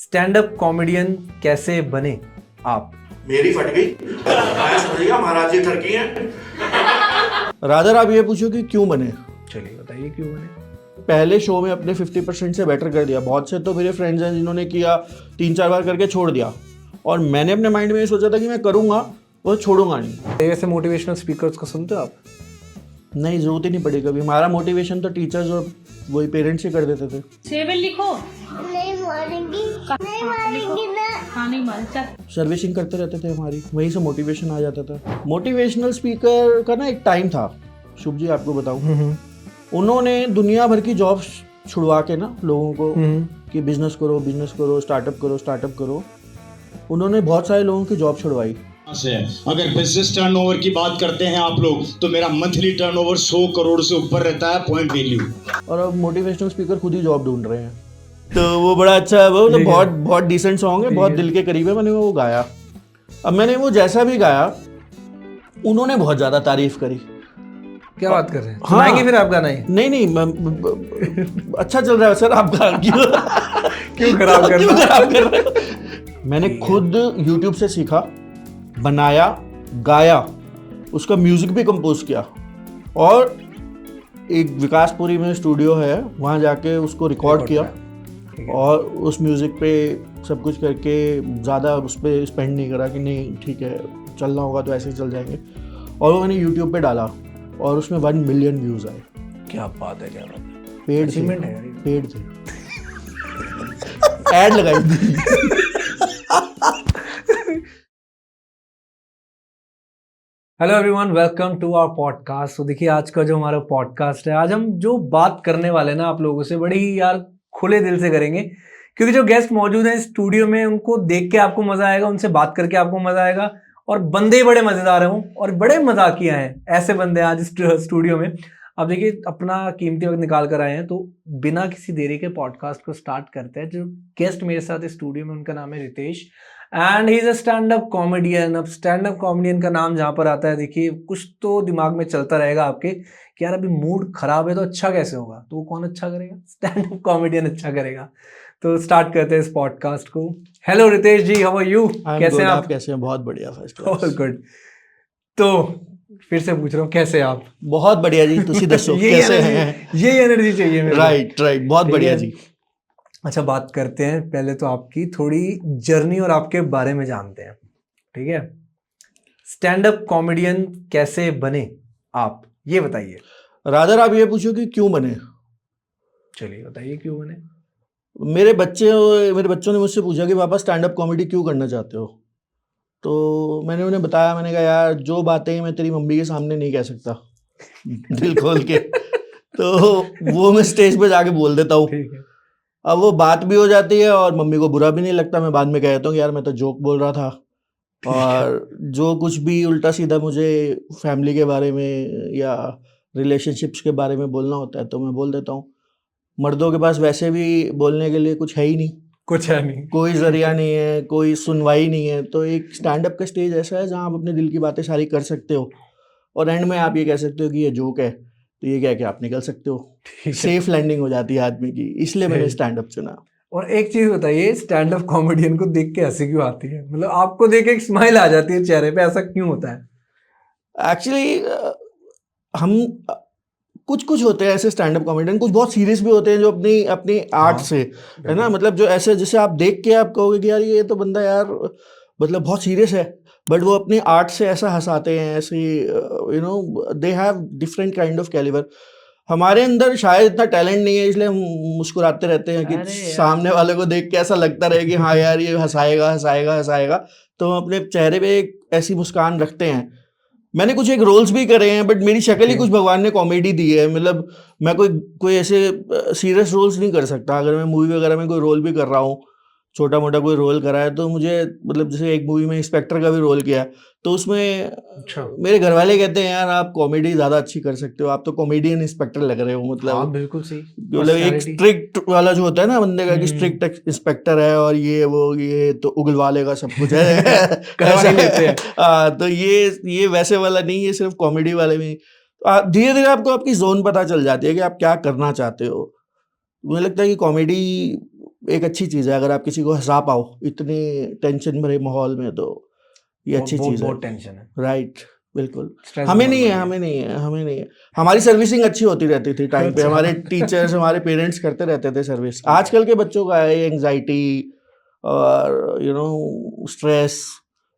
Stand up comedian कैसे बने आप? मेरी फट गई। मैं समझ गया महाराज जी ठरकी हैं। रादर आप ये पूछो कि क्यों बने। चलिए बताइए क्यों बने। पहले शो में अपने 50% से बेटर कर दिया। बहुत से तो मेरे फ्रेंड्स हैं जिन्होंने किया 3-4 बार करके छोड़ दिया, और मैंने अपने माइंड में ये सोचा था कि मैं करूँगा और छोड़ूंगा नहीं। वैसे मोटिवेशनल स्पीकर्स को सुनते हो आप? नहीं, जरूरत ही नहीं पड़ी कभी। हमारा मोटिवेशन तो टीचर्स और वही पेरेंट्स ही कर देते थे। 7 लिखो। नहीं मारेंगी ना। हाँ नहीं मारे चल। सर्विसिंग करते रहते थे हमारी, वहीं से मोटिवेशन आ जाता था। मोटिवेशनल स्पीकर का ना एक टाइम था, शुभ जी आपको बताऊं, उन्होंने दुनिया भर की जॉब्स छुड़वा के ना लोगों को कि बिजनेस करो, स्टार्टअप करो। उन्होंने बहुत सारे लोगों की जॉब छुड़वाई। से अगर बिजनेस टर्नओवर की बात करते हैं आप लोग, तो मेरा मंथली टर्नओवर 100 करोड़ से ऊपर रहता है पॉइंट वैल्यू। और अब मोटिवेशनल स्पीकर खुद ही जॉब ढूंढ रहे हैं। तो वो बड़ा अच्छा, वो तो बहुत डिसेंट सॉन्ग है, बहुत दिल के करीब है। मैंने वो गाया। अब मैंने वो जैसा भी गाया, उन्होंने बहुत ज्यादा तारीफ करी। क्या बात कर रहे हैं? हाँ। सुनाएंगे फिर आप गाना ही? नहीं, अच्छा चल रहा है सर आपका। क्यों खराब कर रहे हो? मैंने खुद YouTube से सीखा, बनाया, गाया, उसका म्यूजिक भी कंपोज किया, और एक विकासपुरी में स्टूडियो है, वहाँ जाके उसको रिकॉर्ड किया, और उस म्यूजिक पे सब कुछ करके ज़्यादा उस पर स्पेंड नहीं करा कि नहीं ठीक है चलना होगा तो ऐसे ही चल जाएंगे। और वो मैंने YouTube पे डाला और उसमें 1 मिलियन व्यूज़ आए। क्या बात है, क्या बात है। पेड Achievement है यार ये। पेड थे। ऐड लगाई थी। Hello everyone, welcome to our podcast. तो देखिए आज का जो हमारा पॉडकास्ट है, आज हम जो बात करने वाले हैं ना आप लोगों से, बड़ी ही यार खुले दिल से करेंगे, क्योंकि जो गेस्ट मौजूद हैं स्टूडियो में उनको देख के आपको मजा आएगा, उनसे बात करके आपको मजा आएगा, और बंदे बड़े मजेदार हैं और बड़े मजाकिया हैं। ऐसे बंदे आज स्टूडियो में। अब देखिए अपना कीमती वक्त निकाल कर आए हैं, तो बिना किसी देरी के पॉडकास्ट को स्टार्ट करते हैं। जो गेस्ट मेरे साथ स्टूडियो में, उनका नाम है Ritesh, and he is a stand up comedian. अब स्टैंड अप कॉमेडियन का नाम जहां पर आता है, देखिए कुछ तो दिमाग में चलता रहेगा आपके कि यार अभी मूड खराब है तो अच्छा कैसे होगा, तो वो कौन अच्छा करेगा? स्टैंड अप कॉमेडियन अच्छा करेगा। तो स्टार्ट करते हैं इस पॉडकास्ट को। Hello Ritesh ji, how are you? कैसे हैं आप? कैसे हैं? बहुत बढ़िया, फर्स्ट ऑल गुड। तो फिर से पूछ रहा हूँ, कैसे आप? बहुत बढ़िया जी, तुसी दसो कैसे हैं? ये एनर्जी चाहिए मेरे को। राइट, बहुत बढ़िया जी। अच्छा, बात करते हैं पहले तो आपकी थोड़ी जर्नी और आपके बारे में जानते हैं, ठीक है? स्टैंड अप कॉमेडियन कैसे बने आप, ये बताइए। रादर आप ये पूछो कि क्यों बने। चलिए बताइए क्यों बने। मेरे बच्चों ने मुझसे पूछा कि पापा स्टैंड अप कॉमेडी क्यों करना चाहते हो, तो मैंने उन्हें बताया, मैंने कहा यार जो बातें मैं तेरी मम्मी के सामने नहीं कह सकता दिल खोल के, तो वो मैं स्टेज पे जाके बोल देता हूँ। ठीक है। अब वो बात भी हो जाती है और मम्मी को बुरा भी नहीं लगता। मैं बाद में कहता हूँ यार मैं तो जोक बोल रहा था। और जो कुछ भी उल्टा सीधा मुझे फैमिली के बारे में या रिलेशनशिप्स के बारे में बोलना होता है तो मैं बोल देता हूँ। मर्दों के पास वैसे भी बोलने के लिए कुछ है ही नहीं, कुछ है नहीं, कोई जरिया नहीं है, कोई सुनवाई नहीं है। तो एक स्टैंड अप का स्टेज ऐसा है जहाँ आप अपने दिल की बातें सारी कर सकते हो, और एंड में आप ये कह सकते हो कि ये जोक है, तो ये कह के आप निकल सकते हो। सेफ लैंडिंग हो जाती है आदमी की, इसलिए मैंने स्टैंड अप चुना। और एक चीज बताइए, स्टैंड अप कॉमेडियन को देख के हंसी क्यों आती है? मतलब आपको देख के एक स्माइल आ जाती है चेहरे पे, ऐसा क्यों होता है? एक्चुअली हम कुछ होते हैं ऐसे स्टैंड अप कॉमेडियन, कुछ बहुत सीरियस भी होते हैं जो अपनी आर्ट से, है ना, मतलब जो ऐसे जैसे आप देख के आप कहोगे कि यार ये तो बंदा यार मतलब बहुत सीरियस है, बट वो अपनी आर्ट से ऐसा हंसाते हैं, ऐसे you know they have different kind of calibre. हमारे अंदर शायद इतना टैलेंट नहीं है, इसलिए हम मुस्कुराते रहते हैं कि सामने वाले को देख के ऐसा लगता रहे कि हाँ यार ये हंसाएगा। तो हम अपने चेहरे पे एक ऐसी मुस्कान रखते हैं। मैंने कुछ एक रोल्स भी करे हैं, बट मेरी शक्ल ही कुछ भगवान ने कॉमेडी दी है। मतलब मैं कोई ऐसे सीरियस रोल्स नहीं कर सकता। अगर मैं मूवी वगैरह में कोई रोल भी कर रहा हूँ, छोटा मोटा कोई रोल करा है, तो मुझे मतलब जैसे एक मूवी में इंस्पेक्टर का भी रोल किया है, तो उसमें मेरे घर वाले कहते हैं यार आप कॉमेडी ज़्यादा अच्छी कर सकते हो, आप तो कॉमेडियन इंस्पेक्टर लग रहे हो। मतलब हाँ, बिल्कुल सही। मतलब एक स्ट्रिक्ट वाला जो होता है ना बंदे का कि स्ट्रिक्ट इंस्पेक्टर है और ये तो उगलवा लेगा सब कुछ है। करवा ही लेते हैं। तो ये वैसे वाला नहीं, ये सिर्फ कॉमेडी वाले में धीरे धीरे आपको आपकी जोन पता चल जाती है कि आप क्या करना चाहते हो। मुझे लगता है कि कॉमेडी एक अच्छी चीज़ है, अगर आप किसी को हंसा पाओ इतने टेंशन भरे माहौल में, तो ये अच्छी चीज़ है। बहुत टेंशन है, राइट, बिल्कुल। स्ट्रेस हमें बहुत नहीं है, बढ़ हमें नहीं है, हमें नहीं है। हमारी सर्विसिंग अच्छी होती रहती थी टाइम पे, अच्छा। हमारे टीचर्स, हमारे पेरेंट्स करते रहते थे सर्विस। आजकल के बच्चों का है एंग्जाइटी और स्ट्रेस,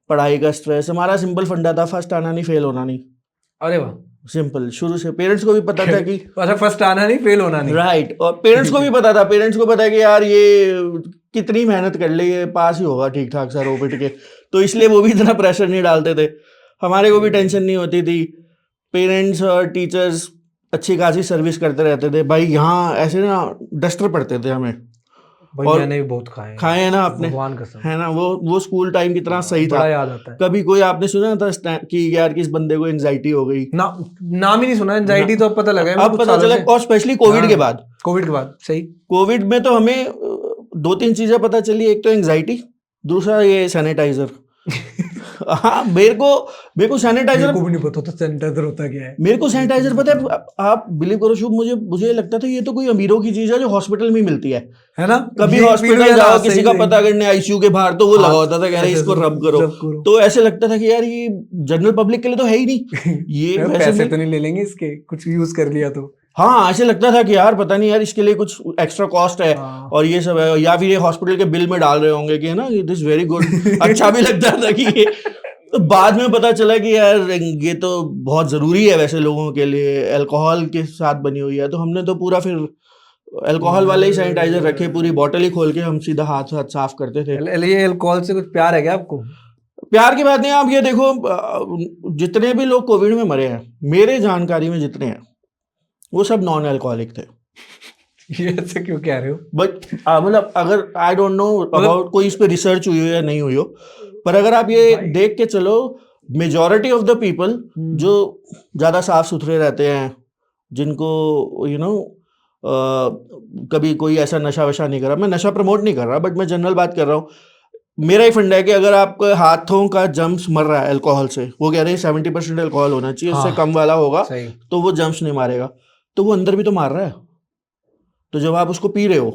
पढ़ाई का स्ट्रेस। हमारा सिंपल फंडा था, फर्स्ट आना नहीं, फेल होना नहीं। अरे वाह, सिंपल, शुरू से पेरेंट्स को भी पता था कि अच्छा फर्स्ट आना नहीं, फेल होना नहीं। राइट, और पेरेंट्स को भी पता था, पेरेंट्स को पता है कि यार ये कितनी मेहनत कर ले, ये पास ही होगा ठीक ठाक सर रो पिट के, तो इसलिए वो भी इतना प्रेशर नहीं डालते थे। हमारे को भी टेंशन नहीं होती थी। पेरेंट्स और टीचर्स अच्छी खासी सर्विस करते रहते थे भाई। यहाँ ऐसे ना डस्टर पड़ते थे हमें, भाई और मैंने भी बहुत खाए हैं ना आपने, भगवान कसम, है ना, वो स्कूल टाइम कितना सही था। बड़ा याद आता है। कभी कोई आपने सुना था कि यार किस बंदे को एंजाइटी हो गई? नाम ही नहीं सुना, एंजाइटी तो अब पता लगा है अब कुछ पता सालों चला, से। और स्पेशली कोविड के हाँ, बाद। कोविड के बाद सही। कोविड में तो हमें दो तीन चीजें पता चली, एक तो एंजाइटी, दूसरा ये सैनिटाइजर। हाँ, मेरे को सैनिटाइजर, मेरे को भी नहीं पता था सैनिटाइजर होता क्या है। मेरे को सैनिटाइजर पता है, आप बिलीव करो शुभ, मुझे लगता था ये तो कोई अमीरों की चीज है जो हॉस्पिटल में ही मिलती है ना, कभी ये हॉस्पिटल फील जाओ हुआ, किसी सही का सही। पता करने आईसीयू के बाहर, तो वो लगा हाँ, होता था, कह रहे ऐसे इसको रब रब करो। करो। तो ऐसे लगता था कि यार ये जनरल पब्लिक के लिए तो है ही नहीं ये। वैसे पैसे में तो नहीं ले लेंगे इसके, कुछ यूज कर लिया तो। हाँ, ऐसे लगता था कि यार पता नहीं यार इसके लिए कुछ एक्स्ट्रा कॉस्ट है हाँ। और ये सब है, या फिर ये हॉस्पिटल के बिल में डाल रहे होंगे कि है ना, दिस वेरी गुड। अच्छा भी लगता था कि ये, तो बाद में पता चला कि यार ये तो बहुत जरूरी है वैसे लोगों के लिए, अल्कोहल के साथ बनी हुई है। तो हमने तो पूरा फिर अल्कोहल वाले ही सैनिटाइजर रखे, पूरी बोतल ही खोल के हम सीधा हाथ साफ करते थे। ये अल्कोहल से कुछ प्यार है क्या आपको? प्यार की बात नहीं, आप ये देखो जितने भी लोग कोविड में मरे हैं, मेरे जानकारी में जितने हैं, वो सब नॉन अल्कोहलिक थे। ये ऐसे क्यों कह रहे हो? बट मतलब अगर आई डोंट नो अबाउट कोई इस पे रिसर्च हुई हो या नहीं हुई हो, पर अगर आप ये देख के चलो, मेजॉरिटी ऑफ द पीपल जो ज्यादा साफ सुथरे रहते हैं, जिनको कभी कोई ऐसा नशा वशा नहीं कर रहा, मैं नशा प्रमोट नहीं कर रहा, बट मैं जनरल बात कर रहा हूँ। मेरा ही फंडा है कि अगर आपके हाथों का जम्स मर रहा है अल्कोहल से, वो कह रहे हैं 70% अल्कोहल होना चाहिए, उससे कम वाला होगा सही। तो वो जम्स नहीं मारेगा, तो वो अंदर भी तो मार रहा है। तो जब आप उसको पी रहे हो,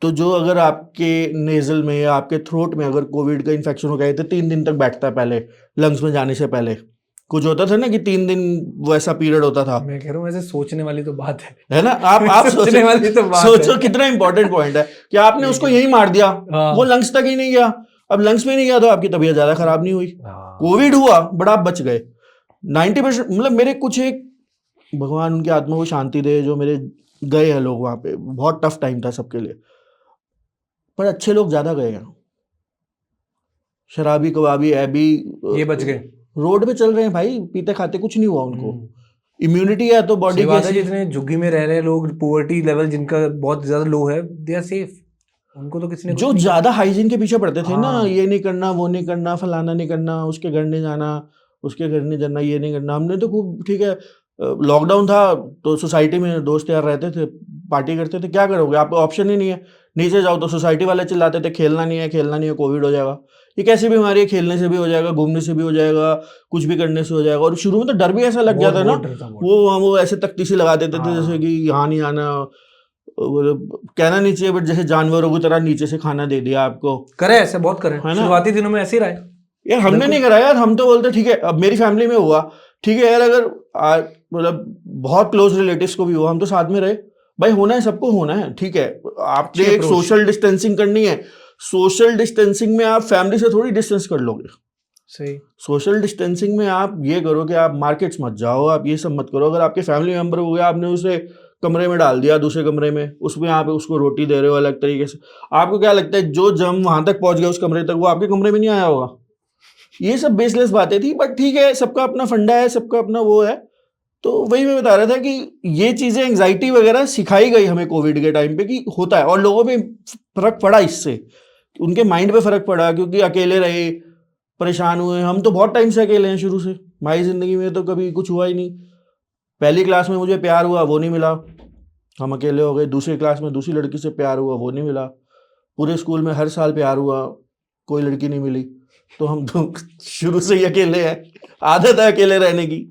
तो जो अगर आपके नेजल में या आपके थ्रोट में अगर कोविड का इन्फेक्शन हो गया तो 3 दिन तक बैठता है, पहले लंग्स में जाने से पहले कुछ होता था ना कि 3 दिन वैसा पीरियड होता था। मैं कह रहा हूँ ऐसे सोचने वाली तो बात है ना, आप सोचने वाली तो बात सोचो है। कितना इंपॉर्टेंट पॉइंट है कि आपने उसको यही मार दिया, हाँ। वो लंग्स तक ही नहीं गया। अब लंग्स में नहीं गया तो आपकी तबीयत ज्यादा खराब नहीं हुई, कोविड हुआ बट आप बच गए 90%। मतलब मेरे कुछ एक, भगवान उनकी आत्मा को शांति दे, जो मेरे गए हैं लोग वहां पे, बहुत टफ टाइम था सबके लिए, पर अच्छे लोग ज्यादा गए हैं। शराबी कबाबी ऐबी ये बच गए, रोड पे चल रहे हैं भाई, पीते खाते, कुछ नहीं हुआ उनको, इम्यूनिटी है तो बॉडी बात है। की। जितने झुग्गी में रह रहे हैं लोग, पुअर्टी लेवल जिनका बहुत ज्यादा लो है, दे आर सेफ। उनको तो किसी ने जो ज्यादा हाइजीन के पीछे पड़ते थे ना, हाँ। ये नहीं करना, वो नहीं करना, फलाना नहीं करना, उसके घर नहीं जाना, उसके घर नहीं जाना, ये नहीं करना, हमने तो खूब, ठीक है लॉकडाउन था तो सोसाइटी में दोस्त यार रहते थे, पार्टी करते थे, क्या करोगे, आपको ऑप्शन ही नहीं है। नीचे जाओ तो सोसाइटी वाले चिल्लाते थे खेलना नहीं है, खेलना नहीं है, कोविड हो जाएगा। ये कैसी बीमारी है, खेलने से भी हो जाएगा, घूमने से भी हो जाएगा, कुछ भी करने से हो जाएगा। और शुरू में तो डर भी ऐसा लग गया था ना, वो ऐसे तख्ती सी लगा देते थे जैसे कि यहाँ नहीं आना, कहना नहीं चाहिए बट जैसे जानवरों की तरह नीचे से खाना दे दिया आपको। करे ऐसे बहुत करे, शुरुआती दिनों में ऐसे ही रहा है यार, हमने नहीं करा यार, हम तो बोलते ठीक है, अब मेरी फैमिली में हुआ, ठीक है यार, अगर मतलब बहुत क्लोज रिलेटिव्स को भी हुआ, हम तो साथ में रहे भाई, होना है सबको, होना है, ठीक है। आपने एक सोशल डिस्टेंसिंग करनी है, सोशल डिस्टेंसिंग में आप फैमिली से थोड़ी डिस्टेंस कर लोगे। सही। सोशल डिस्टेंसिंग में आप ये करो कि आप मार्केट्स मत जाओ, आप ये सब मत करो। अगर आपके फैमिली मेंबर हो गया, आपने उसे कमरे में डाल दिया, दूसरे कमरे में, उसमें आप उसको रोटी दे रहे हो अलग तरीके से, आपको क्या लगता है जो जम वहां तक पहुंच गया उस कमरे तक, वो आपके कमरे में नहीं आया होगा? ये सब बेसलेस बातें थी, बट ठीक है, सबका अपना फंडा है, सबका अपना वो है। तो वही मैं बता रहा था कि ये चीजें एंजाइटी वगैरह सिखाई गई हमें कोविड के टाइम पे कि होता है, और लोगों पे फर्क पड़ा इससे, उनके माइंड पे फर्क पड़ा, क्योंकि अकेले रहे, परेशान हुए। हम तो बहुत टाइम से अकेले हैं, शुरू से हमारी जिंदगी में तो कभी कुछ हुआ ही नहीं। पहली क्लास में मुझे प्यार हुआ, वो नहीं मिला, हम अकेले हो गए। दूसरी क्लास में दूसरी लड़की से प्यार हुआ, वो नहीं मिला। पूरे स्कूल में हर साल प्यार हुआ, कोई लड़की नहीं मिली। तो हम तो शुरू से ही अकेले हैं, आदत है अकेले रहने की।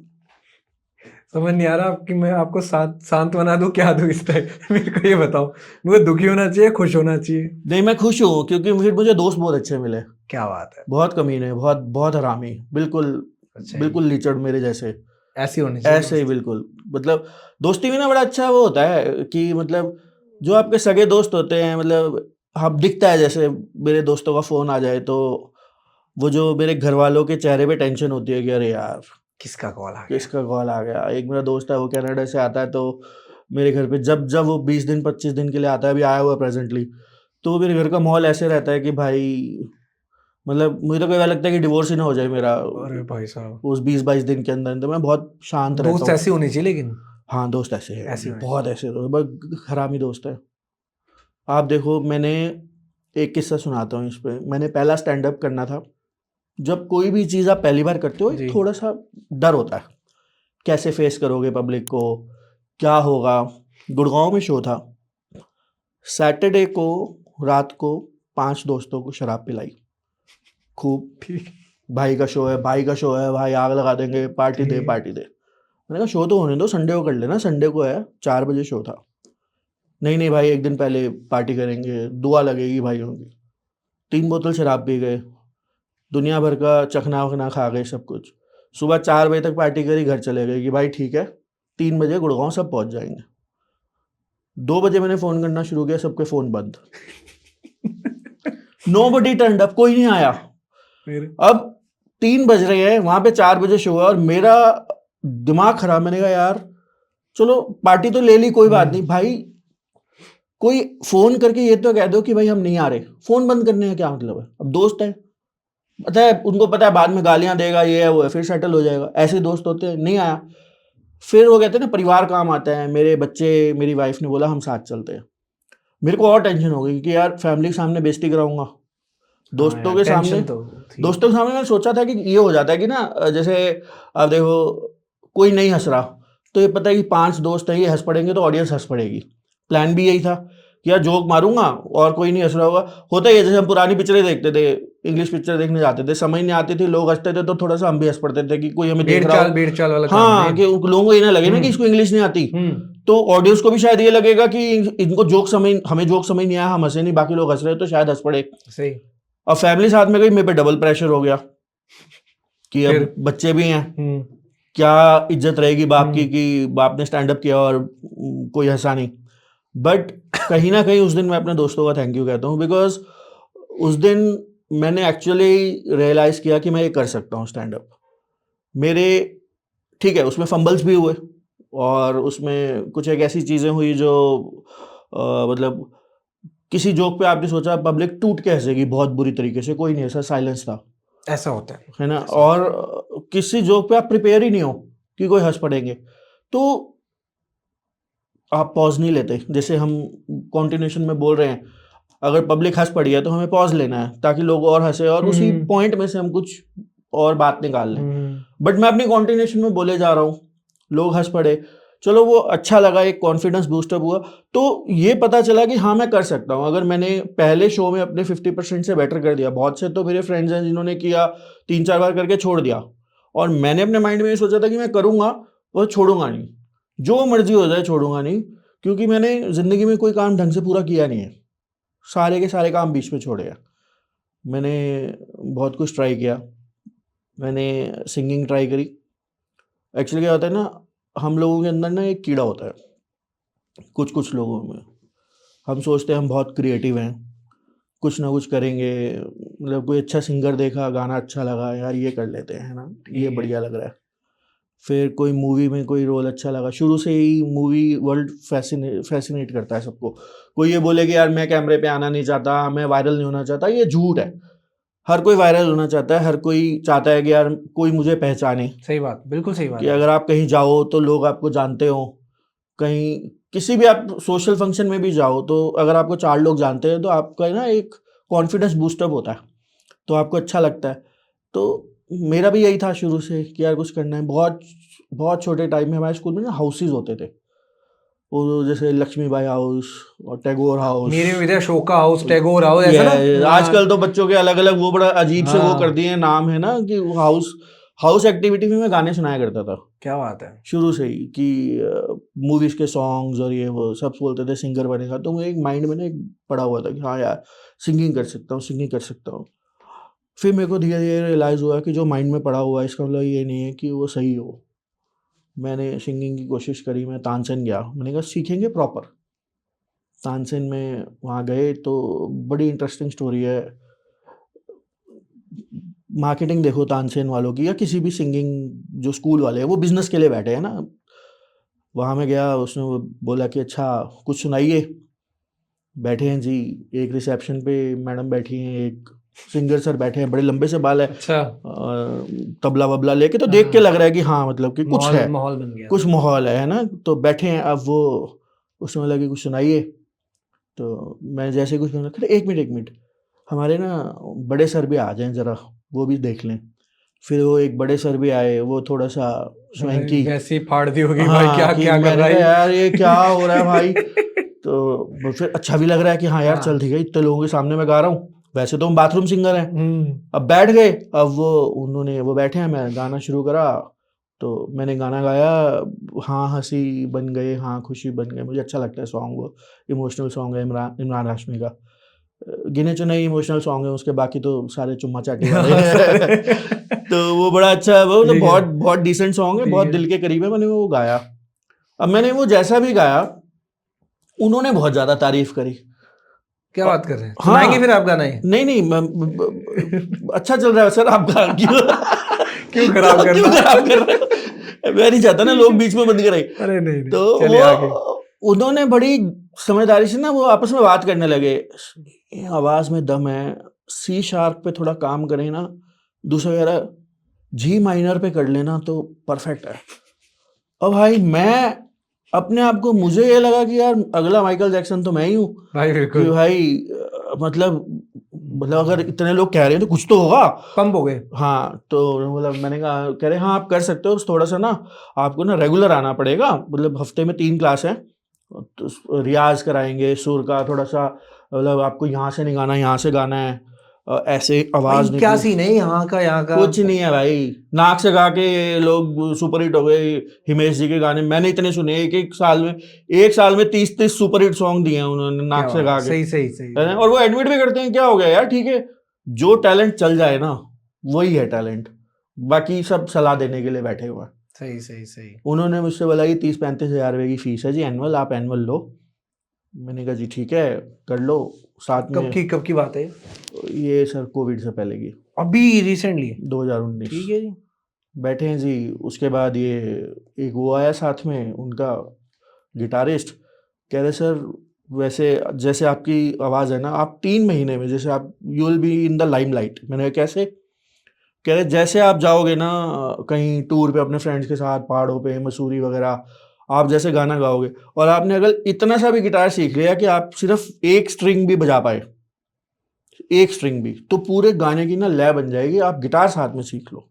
समझ नहीं आ रहा कि मैं आपको शांत बना दूं, क्या दूं इस टाइप। मेरे को ये बताओ, मुझे दुखी होना चाहिए, खुश होना चाहिए? नहीं, मैं खुश हूँ क्योंकि फिर मुझे दोस्त बहुत अच्छे मिले। क्या बात है, बहुत कमीने, बहुत बहुत हरामी, बिल्कुल अच्छा बिल्कुल लीचड़ मेरे जैसे, ऐसी होनी चाहिए ऐसे ही बिल्कुल। मतलब दोस्ती में ना बड़ा अच्छा वो होता है कि मतलब जो आपके सगे दोस्त होते हैं, मतलब आप दिखता है जैसे मेरे दोस्तों का फ़ोन आ जाए तो वो जो मेरे घर वालों के चेहरे पे टेंशन होती है कि अरे यार किसका कॉल आ गया। किसका कॉल आ गया। एक मेरा दोस्त है, वो कनाडा से आता है, तो मेरे घर पे जब जब वो 20 दिन 25 दिन के लिए आता है, अभी आया हुआ है प्रेजेंटली, तो मेरे घर का माहौल ऐसे रहता है कि भाई मतलब मुझे तो कई बार लगता है कि डिवोर्स ही ना हो जाए मेरा अरे भाई साहब, उस 20-22 दिन के अंदर। तो मैं बहुत शांत रहता दोस्त हूँ। ऐसी होनी चाहिए लेकिन। हाँ, दोस्त ऐसे हैं, ऐसे होने बहुत ऐसे दोस्त, बहुत हरामी दोस्त है। आप देखो, मैंने एक किस्सा सुनाता हूँ इस पे। मैंने पहला स्टैंड अप करना था। जब कोई भी चीज़ आप पहली बार करते हो, जी। एक थोड़ा सा डर होता है, कैसे फेस करोगे पब्लिक को, क्या होगा। गुड़गांव में शो था। सैटरडे को रात को 5 दोस्तों को शराब पिलाई खूब। ठीक। भाई का शो है, भाई का शो है, भाई आग लगा देंगे, पार्टी दे ठीक। पार्टी दे। मैंने कहा शो तो होने दो, संडे को कर लेना, संडे को है, 4 बजे शो था। नहीं नहीं भाई, एक दिन पहले पार्टी करेंगे, दुआ लगेगी भाइयों की। 3 बोतल शराब पी गए, दुनिया भर का चखना वखना खा गए सब कुछ। सुबह 4 बजे तक पार्टी करी, घर चले गए कि भाई ठीक है 3 बजे गुड़गांव सब पहुंच जाएंगे। 2 बजे मैंने फ़ोन करना शुरू किया, सबके फ़ोन बंद। नोबडी टर्न्ड अप, कोई नहीं आया। फिर अब 3 बज रहे हैं, वहां पे 4 बजे शो है और मेरा दिमाग खराब। मैंने कहा यार चलो पार्टी तो ले ली, कोई बात नहीं भाई, कोई फोन करके ये तो कह दो कि भाई हम नहीं आ रहे। फोन बंद करने का क्या मतलब है? अब दोस्त है, पता है उनको, पता है बाद में गालियां देगा, ये है वो है, फिर सेटल हो जाएगा। ऐसे दोस्त होते हैं। नहीं आया। फिर वो कहते हैं ना परिवार काम आता है। मेरे बच्चे, मेरी वाइफ ने बोला हम साथ चलते हैं। मेरे को और टेंशन हो गई कि यार फैमिली के सामने बेइज्जती कराऊंगा, दोस्तों के सामने। टेंशन तो थी। दोस्तों के सामने मैंने सोचा था कि ये हो जाता है कि ना, जैसे अब देखो कोई नहीं हंस रहा, तो ये पता है कि 5 दोस्त है, ये हंस पड़ेंगे तो ऑडियंस हंस पड़ेगी। प्लान भी यही था कि यार जोक मारूंगा और कोई नहीं हंस रहा होगा। होता ही है, जैसे हम पुरानी पिक्चरें देखते थे, इंग्लिश पिक्चर देखने जाते थे, समझ नहीं आती थी, लोग हंसते थे तो थोड़ा सा हम भी हंस पड़ते थे कि कोई हमें देख रहा हो। भेड़ चाल वाला काम हाँ, है। कि उन लोगों को ये ना लगे ना कि इसको इंग्लिश नहीं आती, तो ऑडियंस को भी शायद ये लगेगा कि इनको जोक समझ, हमें जोक समझ नहीं आया, हम हंसे नहीं, बाकी लोग हंस रहे हैं तो शायद हंस पड़े। सही। अब फैमिली साथ में गई, मेरे पे डबल प्रेशर हो गया कि अब फिर? बच्चे भी हैं, क्या इज्जत रहेगी बाप की कि बाप ने स्टैंड अप किया और कोई हंसा नहीं। बट कहीं ना कहीं उस दिन मैं अपने दोस्तों का थैंक यू कहता हूँ, बिकॉज उस दिन मैंने एक्चुअली रियलाइज किया कि मैं ये कर सकता हूँ स्टैंड अप। मेरे ठीक है, उसमें फंबल्स भी हुए और उसमें कुछ एक ऐसी चीज़ें हुई जो मतलब किसी जोक पे आपने सोचा पब्लिक टूट के हंसेगी बहुत बुरी तरीके से, कोई नहीं ऐसा, साइलेंस था, ऐसा होता है ना। और किसी जोक पे आप प्रिपेयर ही नहीं हो कि कोई हंस पड़ेंगे, तो आप पॉज नहीं लेते। जैसे हम कॉन्टिन्यूशन में बोल रहे हैं, अगर पब्लिक हंस पड़ी है तो हमें पॉज लेना है ताकि लोग और हंसे और उसी पॉइंट में से हम कुछ और बात निकाल लें। बट मैं अपनी कॉन्टिन्यूशन में बोले जा रहा हूँ, लोग हंस पड़े, चलो वो अच्छा लगा, एक कॉन्फिडेंस बूस्टअप हुआ। तो ये पता चला कि हाँ मैं कर सकता हूँ। अगर मैंने पहले शो में अपने 50% से बेटर कर दिया, बहुत से तो मेरे फ्रेंड्स हैं जिन्होंने किया 3-4 बार करके छोड़ दिया, और मैंने अपने माइंड में ये सोचा था कि मैं करूँगा और छोड़ूंगा नहीं, जो मर्जी हो जाए छोड़ूंगा नहीं, क्योंकि मैंने ज़िंदगी में कोई काम ढंग से पूरा किया नहीं है, सारे के सारे काम बीच में छोड़े हैं। मैंने बहुत कुछ ट्राई किया, मैंने सिंगिंग ट्राई करी। एक्चुअली क्या होता है ना, हम लोगों के अंदर ना एक कीड़ा होता है, कुछ लोगों में। हम सोचते हैं हम बहुत क्रिएटिव हैं, कुछ ना कुछ करेंगे, मतलब कोई अच्छा सिंगर देखा, गाना अच्छा लगा, यार ये कर लेते हैं, है ना, ये बढ़िया लग रहा है। फिर कोई मूवी में कोई रोल अच्छा लगा, शुरू से ही मूवी वर्ल्ड फैसिनेट करता है सबको। कोई ये बोले कि यार मैं कैमरे पे आना नहीं चाहता, मैं वायरल नहीं होना चाहता, ये झूठ है। हर कोई वायरल होना चाहता है, हर कोई चाहता है कि यार कोई मुझे पहचाने। सही बात, बिल्कुल सही बात कि अगर आप कहीं जाओ तो लोग आपको जानते हो, कहीं किसी भी आप सोशल फंक्शन में भी जाओ तो अगर आपको 4 लोग जानते हैं तो आपका ना एक कॉन्फिडेंस बूस्टअप होता है, तो आपको अच्छा लगता है। तो मेरा भी यही था शुरू से कि यार कुछ करना है। बहुत बहुत छोटे टाइम में हमारे स्कूल में ना हाउसेज होते थे, वो जैसे लक्ष्मीबाई हाउस और टैगोर हाउस, मेरे विजय शोका हाउस, टैगोर हाउस, ऐसा ना। आजकल तो बच्चों के अलग अलग वो बड़ा अजीब से वो हाँ। कर दिए नाम, है ना, कि हाउस हाउस एक्टिविटी में मैं गाने सुनाया करता था क्या बात है। शुरू से ही, कि मूवीज के सॉन्ग्स और ये वो सब बोलते थे सिंगर बनेगा, तो मेरे एक माइंड में ना एक पड़ा हुआ था कि हाँ यार सिंगिंग कर सकता हूँ, सिंगिंग कर सकता हूँ। फिर मेरे को धीरे धीरे रियलाइज़ हुआ कि जो माइंड में पड़ा हुआ है इसका मतलब ये नहीं है कि वो सही हो। मैंने सिंगिंग की कोशिश करी, मैं तानसेन गया, मैंने कहा सीखेंगे प्रॉपर। तानसेन में वहाँ गए तो बड़ी इंटरेस्टिंग स्टोरी है। मार्केटिंग देखो तानसेन वालों की या किसी भी सिंगिंग जो स्कूल वाले हैं, वो बिजनेस के लिए बैठे हैं ना। वहाँ मैं गया, उसने वो बोला कि अच्छा कुछ सुनाइए। बैठे हैं जी, एक रिसेप्शन पे मैडम बैठी हैं, एक सिंगर सर बैठे हैं, बड़े लंबे से बाल है, अच्छा, तबला वबला लेके, तो देख के लग रहा है कि हाँ मतलब कि कुछ है, माहौल बन गया। कुछ माहौल है ना। तो बैठे हैं, अब वो उसने बोला कि कुछ सुनाइए। तो मैं जैसे कुछ बोला, एक मिनट हमारे ना बड़े सर भी आ जाएं ज़रा, वो भी देख लें। फिर वो एक बड़े सर भी आए, वो थोड़ा सा स्वैंकी, वैसी फाड़ दी होगी भाई, हाँ क्या कि क्या कर मैंने रहा कहा है यार ये क्या हो रहा है भाई। तो वो फिर अच्छा भी लग रहा है कि हाँ यार हाँ। चल ठीक है, इतने लोगों के सामने मैं गा रहा हूँ, वैसे तो हम बाथरूम सिंगर हैं। हम्म, अब बैठ गए, अब वो बैठे हैं, मैं गाना शुरू करा। तो मैंने गाना गाया, हाँ हंसी बन गए, हाँ खुशी बन गए, मुझे अच्छा लगता है सॉन्ग, वो इमोशनल सॉन्ग है, इमरान हाशमी का। गिने चुने इमोशनल सॉन्ग है उसके, बाकी तो सारे चुम्मा चाटी वाले हैं। तो वो बड़ा अच्छा है, वो तो ठीक है। बहुत बहुत डिसेंट सॉन्ग है, ठीक बहुत है। दिल के करीब है। मैंने वो गाया, अब मैंने वो जैसा भी गाया उन्होंने बहुत ज्यादा तारीफ करी। क्या बात कर रहे हैं, हाँ। सुनाएंगे फिर आप गाना ये? नहीं अच्छा चल रहा है सर, आप क्यों क्यों खराब क्यों करना? खराब कर रहे हो? मैं नहीं चाहता ना लोग बीच में बंद कराए। अरे नहीं तो चलिए आगे। वो उन्होंने बड़ी समझदारी से ना वो आपस में बात करने लगे, आवाज में दम है, सी शार्प पे थोड़ा काम करें ना, दूसरा कह रहा जी माइनर पे कर लेना तो परफेक्ट है। और भाई मैं अपने आप को, मुझे ये लगा कि यार अगला माइकल जैक्सन तो मैं ही हूँ भाई कि बिल्कुल भाई मतलब अगर इतने लोग कह रहे हैं तो कुछ तो होगा। पंप हो गए। हाँ, तो मतलब मैंने कहा, कह रहे हाँ आप कर सकते हो, थोड़ा सा ना आपको ना रेगुलर आना पड़ेगा, मतलब हफ्ते में 3 क्लास है, तो रियाज कराएंगे सुर का थोड़ा सा, मतलब आपको यहाँ से नहीं गाना, यहाँ से गाना है, ऐसे आवाज भाई क्या निकली। सीन है यहाँ का कुछ नहीं है भाई, नाक से गा के लोग सुपर हिट हो गए। हिमेश जी के गाने मैंने इतने सुने, एक साल में 30 सुपर हिट सॉन्ग दिए हैं उन्होंने नाक से गा के। सही सही सही। है ना? और वो एडमिट भी करते हैं, क्या हो गया यार, ठीक है, जो टैलेंट चल जाए ना वही है टैलेंट, बाकी सब सलाह देने के लिए बैठे हुए हैं। सही सही सही। उन्होंने मुझसे बोला कि 30-35 हज़ार रुपये की फीस है जी एनुअल, आप एनुअल लो। मैंने कहा जी ठीक है कर लो, साथ में कब की बात है? ये सर कोविड से पहले की, अभी रिसेंटली? 2019। ठीक है जी। बैठे हैं जी, उसके बाद ये एक वो आया साथ में उनका गिटारिस्ट, कह रहे सर वैसे जैसे आपकी आवाज़ है ना, आप 3 महीने में जैसे आप you will be in the limelight. मैंने कहा कैसे? कह रहे जैसे आप जाओगे ना कहीं टूर पे अपने फ्रेंड्स के साथ पहाड़ों पे मसूरी वगैरह, आप जैसे गाना गाओगे और आपने अगर इतना सा भी गिटार सीख लिया कि आप सिर्फ एक स्ट्रिंग भी बजा पाए, एक स्ट्रिंग भी, तो पूरे गाने की ना लय बन जाएगी, आप गिटार साथ में सीख लो।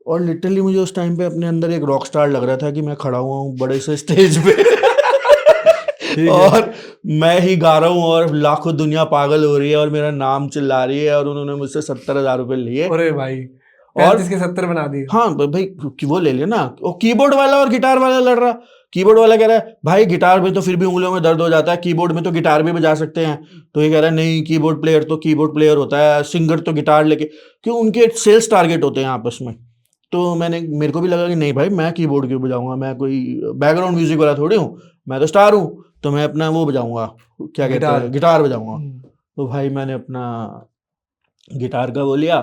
और लिटरली मुझे उस टाइम पे अपने अंदर एक रॉक स्टार लग रहा था कि मैं खड़ा हुआ हूँ बड़े से स्टेज पे और मैं ही गा रहा हूँ और लाखों दुनिया पागल हो रही है और मेरा नाम चिल्ला रही है और उन्होंने मुझसे 70,000 रुपये लिए। अरे भाई और 35 के 70 बना दिए। हाँ भाई वो ले लिया ना, और कीबोर्ड वाला और गिटार वाला लड़ रहा। कीबोर्ड वाला कह रहा है भाई गिटार में तो फिर भी उंगलियों में दर्द हो जाता है, कीबोर्ड में तो गिटार भी बजा सकते हैं। तो ये कह रहा है नहीं, कीबोर्ड प्लेयर तो कीबोर्ड प्लेयर होता है, सिंगर तो गिटार लेके, क्यों उनके सेल्स टारगेट होते हैं आपस में। तो मेरे को भी लगा कि नहीं भाई मैं कीबोर्ड क्यों बजाऊंगा, मैं कोई बैकग्राउंड म्यूजिक वाला थोड़ी हूँ, मैं तो स्टार हूँ, तो मैं अपना वो बजाऊंगा, क्या कहते हैं, गिटार बजाऊंगा। तो भाई मैंने अपना गिटार का वो लिया,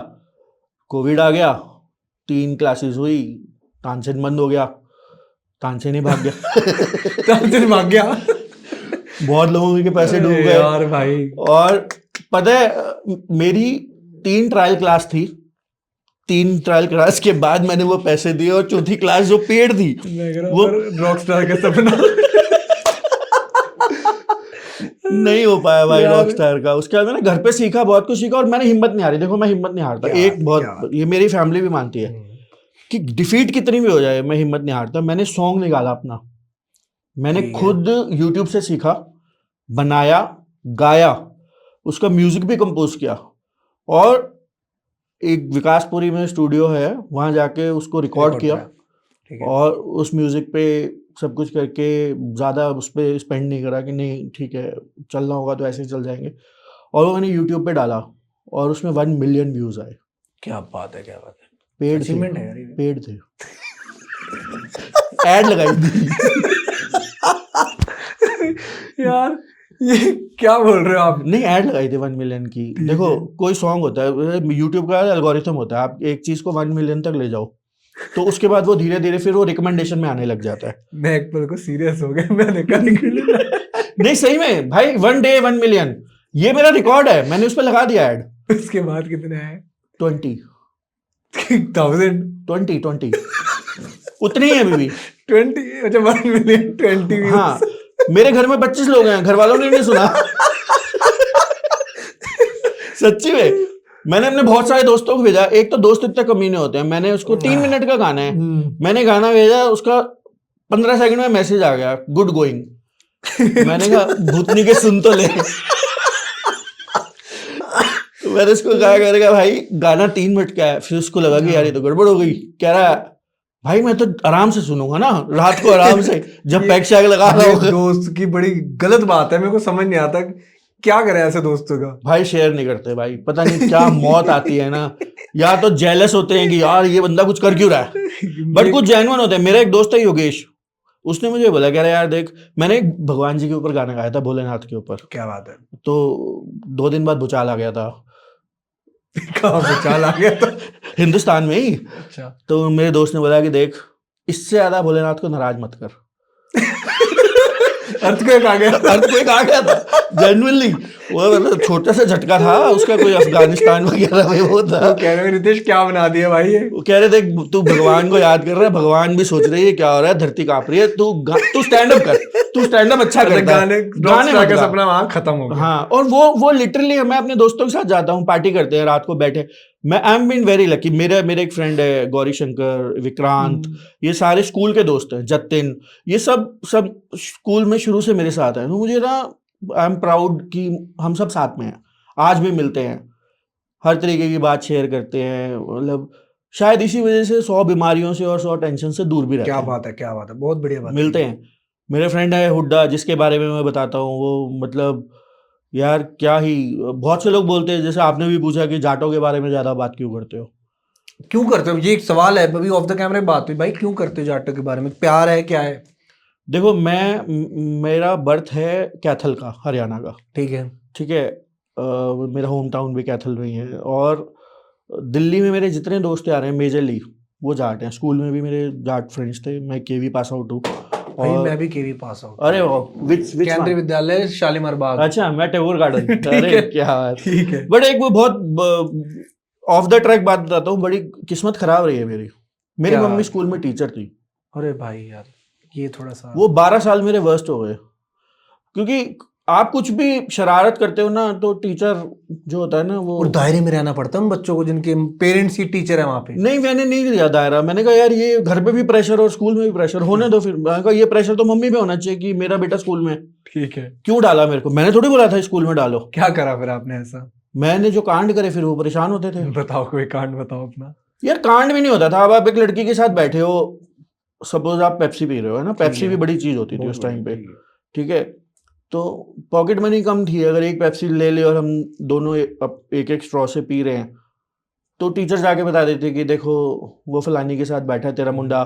कोविड आ गया, 3 क्लासेस हुई, तानसेन बंद हो गया, तानसेन ही भाग गया तानसेन भाग गया। बहुत लोगों के पैसे डूब गए यार भाई। और पता है मेरी 3 ट्रायल क्लास थी, 3 ट्रायल क्लास के बाद मैंने वो पैसे दिए और चौथी क्लास जो पेड थी वो रॉक स्टार का सपना नहीं हो पाया भाई रॉक स्टार का। उसके बाद मैंने घर पे सीखा, बहुत कुछ सीखा और मैंने हिम्मत नहीं हारी। देखो मैं हिम्मत नहीं हारता, एक बहुत ये मेरी फैमिली भी मानती है कि डिफीट कितनी भी हो जाए मैं हिम्मत नहीं हारता। मैंने सॉन्ग निकाला अपना, मैंने खुद यूट्यूब से सीखा, बनाया, गाया, उसका म्यूजिक भी कंपोज किया और एक विकासपुरी में स्टूडियो है, वहाँ जाके उसको रिकॉर्ड किया ठीक है। और उस म्यूजिक पे सब कुछ करके ज़्यादा उस पर स्पेंड नहीं करा कि नहीं ठीक है चलना होगा तो ऐसे ही चल जाएंगे, और वो मैंने यूट्यूब पे डाला और उसमें 1 मिलियन व्यूज आए। क्या बात है, क्या बात है, पेड अचीवमेंट थे, है यार ये। पेड थे, ऐड लगाई थी। यार ये क्या बोल रहे हो आप? नहीं, ऐड लगाई थी 1 मिलियन की। देखो कोई सॉन्ग होता है, यूट्यूब का एल्गोरिथम होता है, आप एक चीज को 1 मिलियन तक ले जाओ तो उसके बाद वो धीरे धीरे फिर वो रिकमेंडेशन में आने लग जाता है। मैं एक पल को सीरियस हो गया, मैंने कहा नहीं सही में भाई, 1 डे 1 मिलियन, ये मेरा रिकॉर्ड है, मैंने उस पर लगा दिया ऐड। उसके बाद कितने आए? 20 उतनी ही है अभी भी। 20, अच्छा 1 मिलियन 20 व्यूज। हाँ, मेरे घर में 25 लोग हैं, घर वालों ने नहीं सुना। सच्ची में मैंने अपने बहुत सारे दोस्तों को भेजा, एक तो दोस्त इतने कमीने होते हैं, मैंने उसको 3 मिनट का गाना है, मैंने गाना भेजा, उसका 15 सेकंड में मैसेज आ गया गुड गोइंग। मैंने कहा भूतनी के सुन तो ले। मैंने उसको कहा करेगा भाई गाना 3 मिनट का है, फिर उसको लगा कि यार ये तो गड़बड़ हो गई। कह रहा भाई मैं तो आराम से सुनूंगा ना, रात को आराम से जब पैक शैक लगा रहा ये होगा। दोस्त की बड़ी गलत बात है, मेरे को समझ नहीं आता क्या करे ऐसे दोस्तों का। भाई शेयर नहीं करते भाई, पता नहीं क्या मौत आती है ना, या तो जेलस होते हैं कि यार ये बंदा कुछ कर क्यों रहा है, बट कुछ जेन्युइन होते हैं। मेरा एक दोस्त है योगेश, उसने मुझे बोला कह रहा यार देख, मैंने एक भगवान जी के ऊपर गाना गाया था, भोलेनाथ के ऊपर। क्या बात है? तो 2 दिन बाद भूचाल आ गया था। कहाँ भूचाल आ गया था? हिंदुस्तान में ही। अच्छा। तो मेरे दोस्त ने बोला कि देख इससे ज्यादा भोलेनाथ को नाराज मत कर। अर्थक्वेक आ गया, अर्थक्वेक आ गया था जेन्युइनली। वो मतलब छोटा सा झटका था उसका, कोई अफगानिस्तान वगैरह में वो था। तो कह रहे हैं रितेश क्या बना दिया भाई ये? वो कह रहे देख तू भगवान को याद कर रहा है, भगवान भी सोच रही है क्या हो रहा है, धरती कांप रही है, तू स्टैंड अप कर, तू स्टैंड अप अच्छा करता है, गाने मत गा। सपना वहां खत्म हो गया। हाँ, और वो लिटरली मैं अपने दोस्तों के साथ जाता हूँ, पार्टी करते हैं, रात को बैठे। मैं I am been very lucky, मेरे एक फ्रेंड है गौरी शंकर, विक्रांत, ये सारे स्कूल के दोस्त हैं, जतिन, ये सब स्कूल में शुरू से मेरे साथ हैं। तो मुझे ना आई एम प्राउड कि हम सब साथ में हैं, आज भी मिलते हैं, हर तरीके की बात शेयर करते हैं। मतलब शायद इसी वजह से 100 बीमारियों से और 100 टेंशन से दूर भी रहते हैं। क्या बात है, क्या बात है, बहुत बढ़िया बात। मिलते हैं। मेरे फ्रेंड है हुड्डा, जिसके बारे में मैं बताता हूँ, वो मतलब यार क्या ही, बहुत से लोग बोलते हैं, जैसे आपने भी पूछा कि जाटों के बारे में ज्यादा बात क्यों करते हो। क्यों करते हो, ये एक सवाल है, अभी ऑफ द कैमरे बात हुई भाई, क्यों करते हो जाटों के बारे में? प्यार है, क्या है? देखो मेरा बर्थ है कैथल का, हरियाणा का। ठीक है। ठीक है, मेरा होम टाउन भी कैथल में ही है, और दिल्ली में मेरे जितने दोस्त आ रहे हैं मेजरली वो जाट हैं। स्कूल में भी मेरे जाट फ्रेंड्स थे, मैं केवी पास आउट हूँ। भाई मैं भी केवी पास आउट। अरे विच केंद्रीय विद्यालय शालीमार बाग। अच्छा, मैं टैगोर गार्डन। अरे क्या बात। ठीक है। बट एक वो बहुत ऑफ द ट्रैक बात बताता हूँ, बड़ी किस्मत खराब रही है मेरी। मेरी क्या? मम्मी स्कूल में टीचर थी। अरे भाई यार ये थोड़ा सा, वो 12 साल मेरे वर्स्ट हो गए, क्योंकि आप कुछ भी शरारत करते हो ना तो टीचर जो होता है ना वो, और दायरे में रहना पड़ता है उन बच्चों को जिनके पेरेंट्स ही टीचर है वहाँ पे। नहीं मैंने नहीं लिया दायरा। मैंने कहा यार ये घर पे भी प्रेशर और स्कूल में भी प्रेशर, होने दो। फिर मैंने कहा ये प्रेशर तो मम्मी पे होना चाहिए कि मेरा बेटा स्कूल में। ठीक है। क्यों डाला मेरे को? मैंने थोड़ी बोला था स्कूल में डालो। क्या करा फिर आपने ऐसा? मैंने जो कांड करे फिर वो परेशान होते थे। बताओ कोई कांड बताओ अपना। यार कांड भी नहीं होता था। अब आप एक लड़की के साथ बैठे हो, सपोज आप पेप्सी पी रहे हो, है ना, पेप्सी भी बड़ी चीज होती थी उस टाइम पे। ठीक है, तो पॉकेट मनी कम थी, अगर एक पेप्सी ले ले और हम दोनों एक एक स्ट्रॉ से पी रहे हैं, तो टीचर जाके बता देते कि देखो वो फलानी के साथ बैठा है तेरा मुंडा,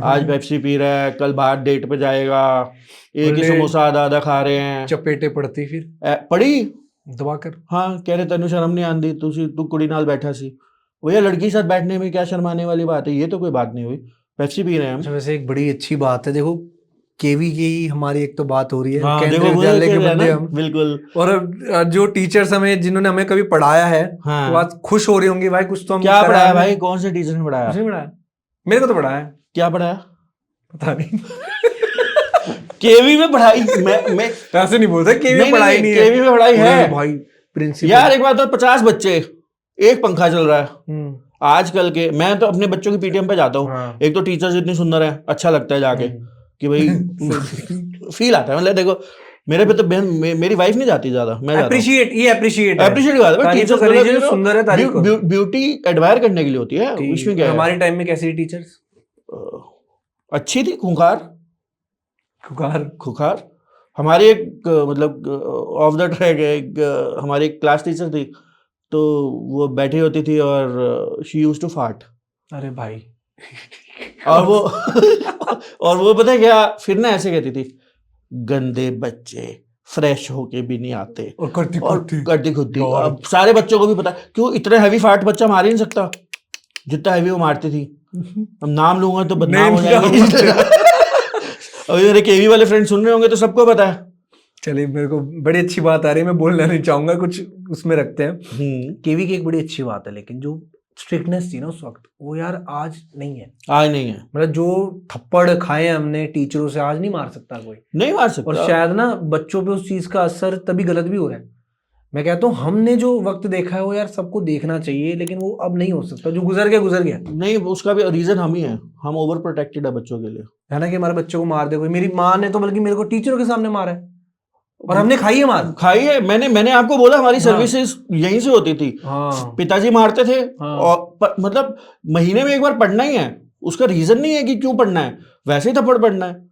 आज पेप्सी पी रहा है, कल बाहर डेट पे जाएगा, एक ही समोसा आधा आधा खा रहे हैं। चपेटे पड़ती फिर पड़ी दबा कर। हाँ, कह रहे तेनू शर्म नहीं आंदी, तू कुड़ी नाल बैठा सी। भैया लड़की के साथ बैठने में क्या शर्माने वाली बात है? ये तो कोई बात नहीं हुई, पेप्सी पी रहे हैं हम। अच्छा, वैसे एक बड़ी अच्छी बात है, देखो केवी की हमारी एक तो बात हो रही है, हाँ, केंद्रीय देखो विद्यालय के बंदे हम, बिल्कुल। और जो टीचर्स हमें जिन्होंने हमें कभी पढ़ाया है हाँ। वो आज खुश हो रही होंगी भाई, कुछ तो हम क्या करा पढ़ाया है। भाई? कौन से टीचर ने पढ़ाया? कुछ नहीं पढ़ाया, मेरे को तो पढ़ाया। क्या पढ़ाया? पता नहीं। केवी में पढ़ाई मैं ऐसे नहीं बोलते केवी में पढ़ाई नहीं है। केवी में पढ़ाई है अरे भाई प्रिंसिपल यार। एक बात तो 50 बच्चे, एक पंखा चल रहा है। आजकल के मैं तो अपने बच्चों की पीटीएम पे जाता हूँ। हाँ। एक तो टीचर्स इतनी सुंदर है, अच्छा लगता है जाके कि भाई फील आता है। मतलब देखो मेरे पे तो मेरी वाइफ नहीं जाती ज्यादा, मैं जाता अप्रिशिएट है अप्रिशिएट करता हूं। तारीफ तो करिए, जो सुंदर है तारीफ करो। ब्यूटी एडमायर करने के लिए होती है, इसमें क्या है। हमारे टाइम में कैसी टीचर्स? अच्छी थी, खुंखार खुकार। हमारी एक मतलब ऑफ द ट्रैक है, एक हमारी एक क्लास टीचर थी, तो वो बैठी होती थी और शी यूज्ड टू फार्ट। अरे भाई और वो और वो पता है क्या, फिर ना ऐसे कहती थी, गंदे बच्चे फ्रेश होके भी नहीं आते, और करती खुद अब सारे बच्चों को भी पता है, क्यों इतने हैवी फार्ट बच्चा मार ही नहीं सकता जितना हैवी वो मारती थी। अब नाम लूंगा तो बदनाम हो जाएंगे। अभी मेरे केवी वाले फ्रेंड सुन रहे होंगे तो सबको पता है। चलिए, मेरे को बड़ी अच्छी बात आ रही है, मैं बोलना नहीं चाहूंगा, कुछ उसमें रखते हैं। केवी की एक बड़ी अच्छी बात है, लेकिन जो स्ट्रिक्टनेस थी ना उस वक्त, वो यार आज नहीं है। आज नहीं है, मतलब जो थप्पड़ खाए हमने टीचरों से, आज नहीं मार सकता कोई, नहीं मार सकता। और शायद ना बच्चों पे उस चीज का असर तभी गलत भी हो रहा है। मैं कहता हूँ हमने जो वक्त देखा है वो यार सबको देखना चाहिए, लेकिन वो अब नहीं हो सकता। जो गुजर गया नहीं, उसका भी रीजन हम ही है, हम ओवर प्रोटेक्टेड है बच्चों के लिए, है ना, कि हमारे बच्चों को मार दे कोई। मेरी माँ ने तो बल्कि मेरे को टीचरों के सामने मारा है, और हमने खाई है मार। खाई है। मैंने आपको बोला हमारी सर्विसेज यहीं से होती थी। पिताजी मारते थे, और मतलब महीने में एक बार पढ़ना ही है, उसका रीजन नहीं है कि क्यों पढ़ना है, वैसे ही थप्पड़ पढ़ना है।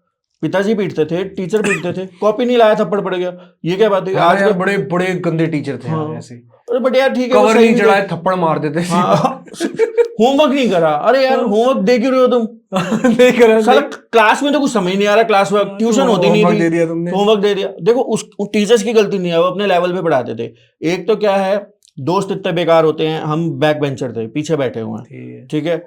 पिताजी पीटते थे, टीचर पीटते थे, कॉपी नहीं लाया थप्पड़ पड़ गया, ये क्या बात है। आज के बड़े बड़े गंदे टीचर थे ऐसे। अरे बट यार ठीक है, कवर नहीं चढ़ाए थप्पड़ मार देते। होमवर्क नहीं करा, अरे यार होमवर्क दे क्यों रहे हो तुम? नहीं करा साला क्लास में तो कुछ समझ नहीं आ रहा, क्लास वर्क ट्यूशन होती नहीं थी, होमवर्क दे दिया। देखो उस टीचर्स की गलती नहीं है, वो अपने लेवल पे पढ़ाते थे। एक तो क्या है, दोस्त इतने बेकार होते हैं, हम बैक बेंचर थे, पीछे बैठे हुए हैं, ठीक है,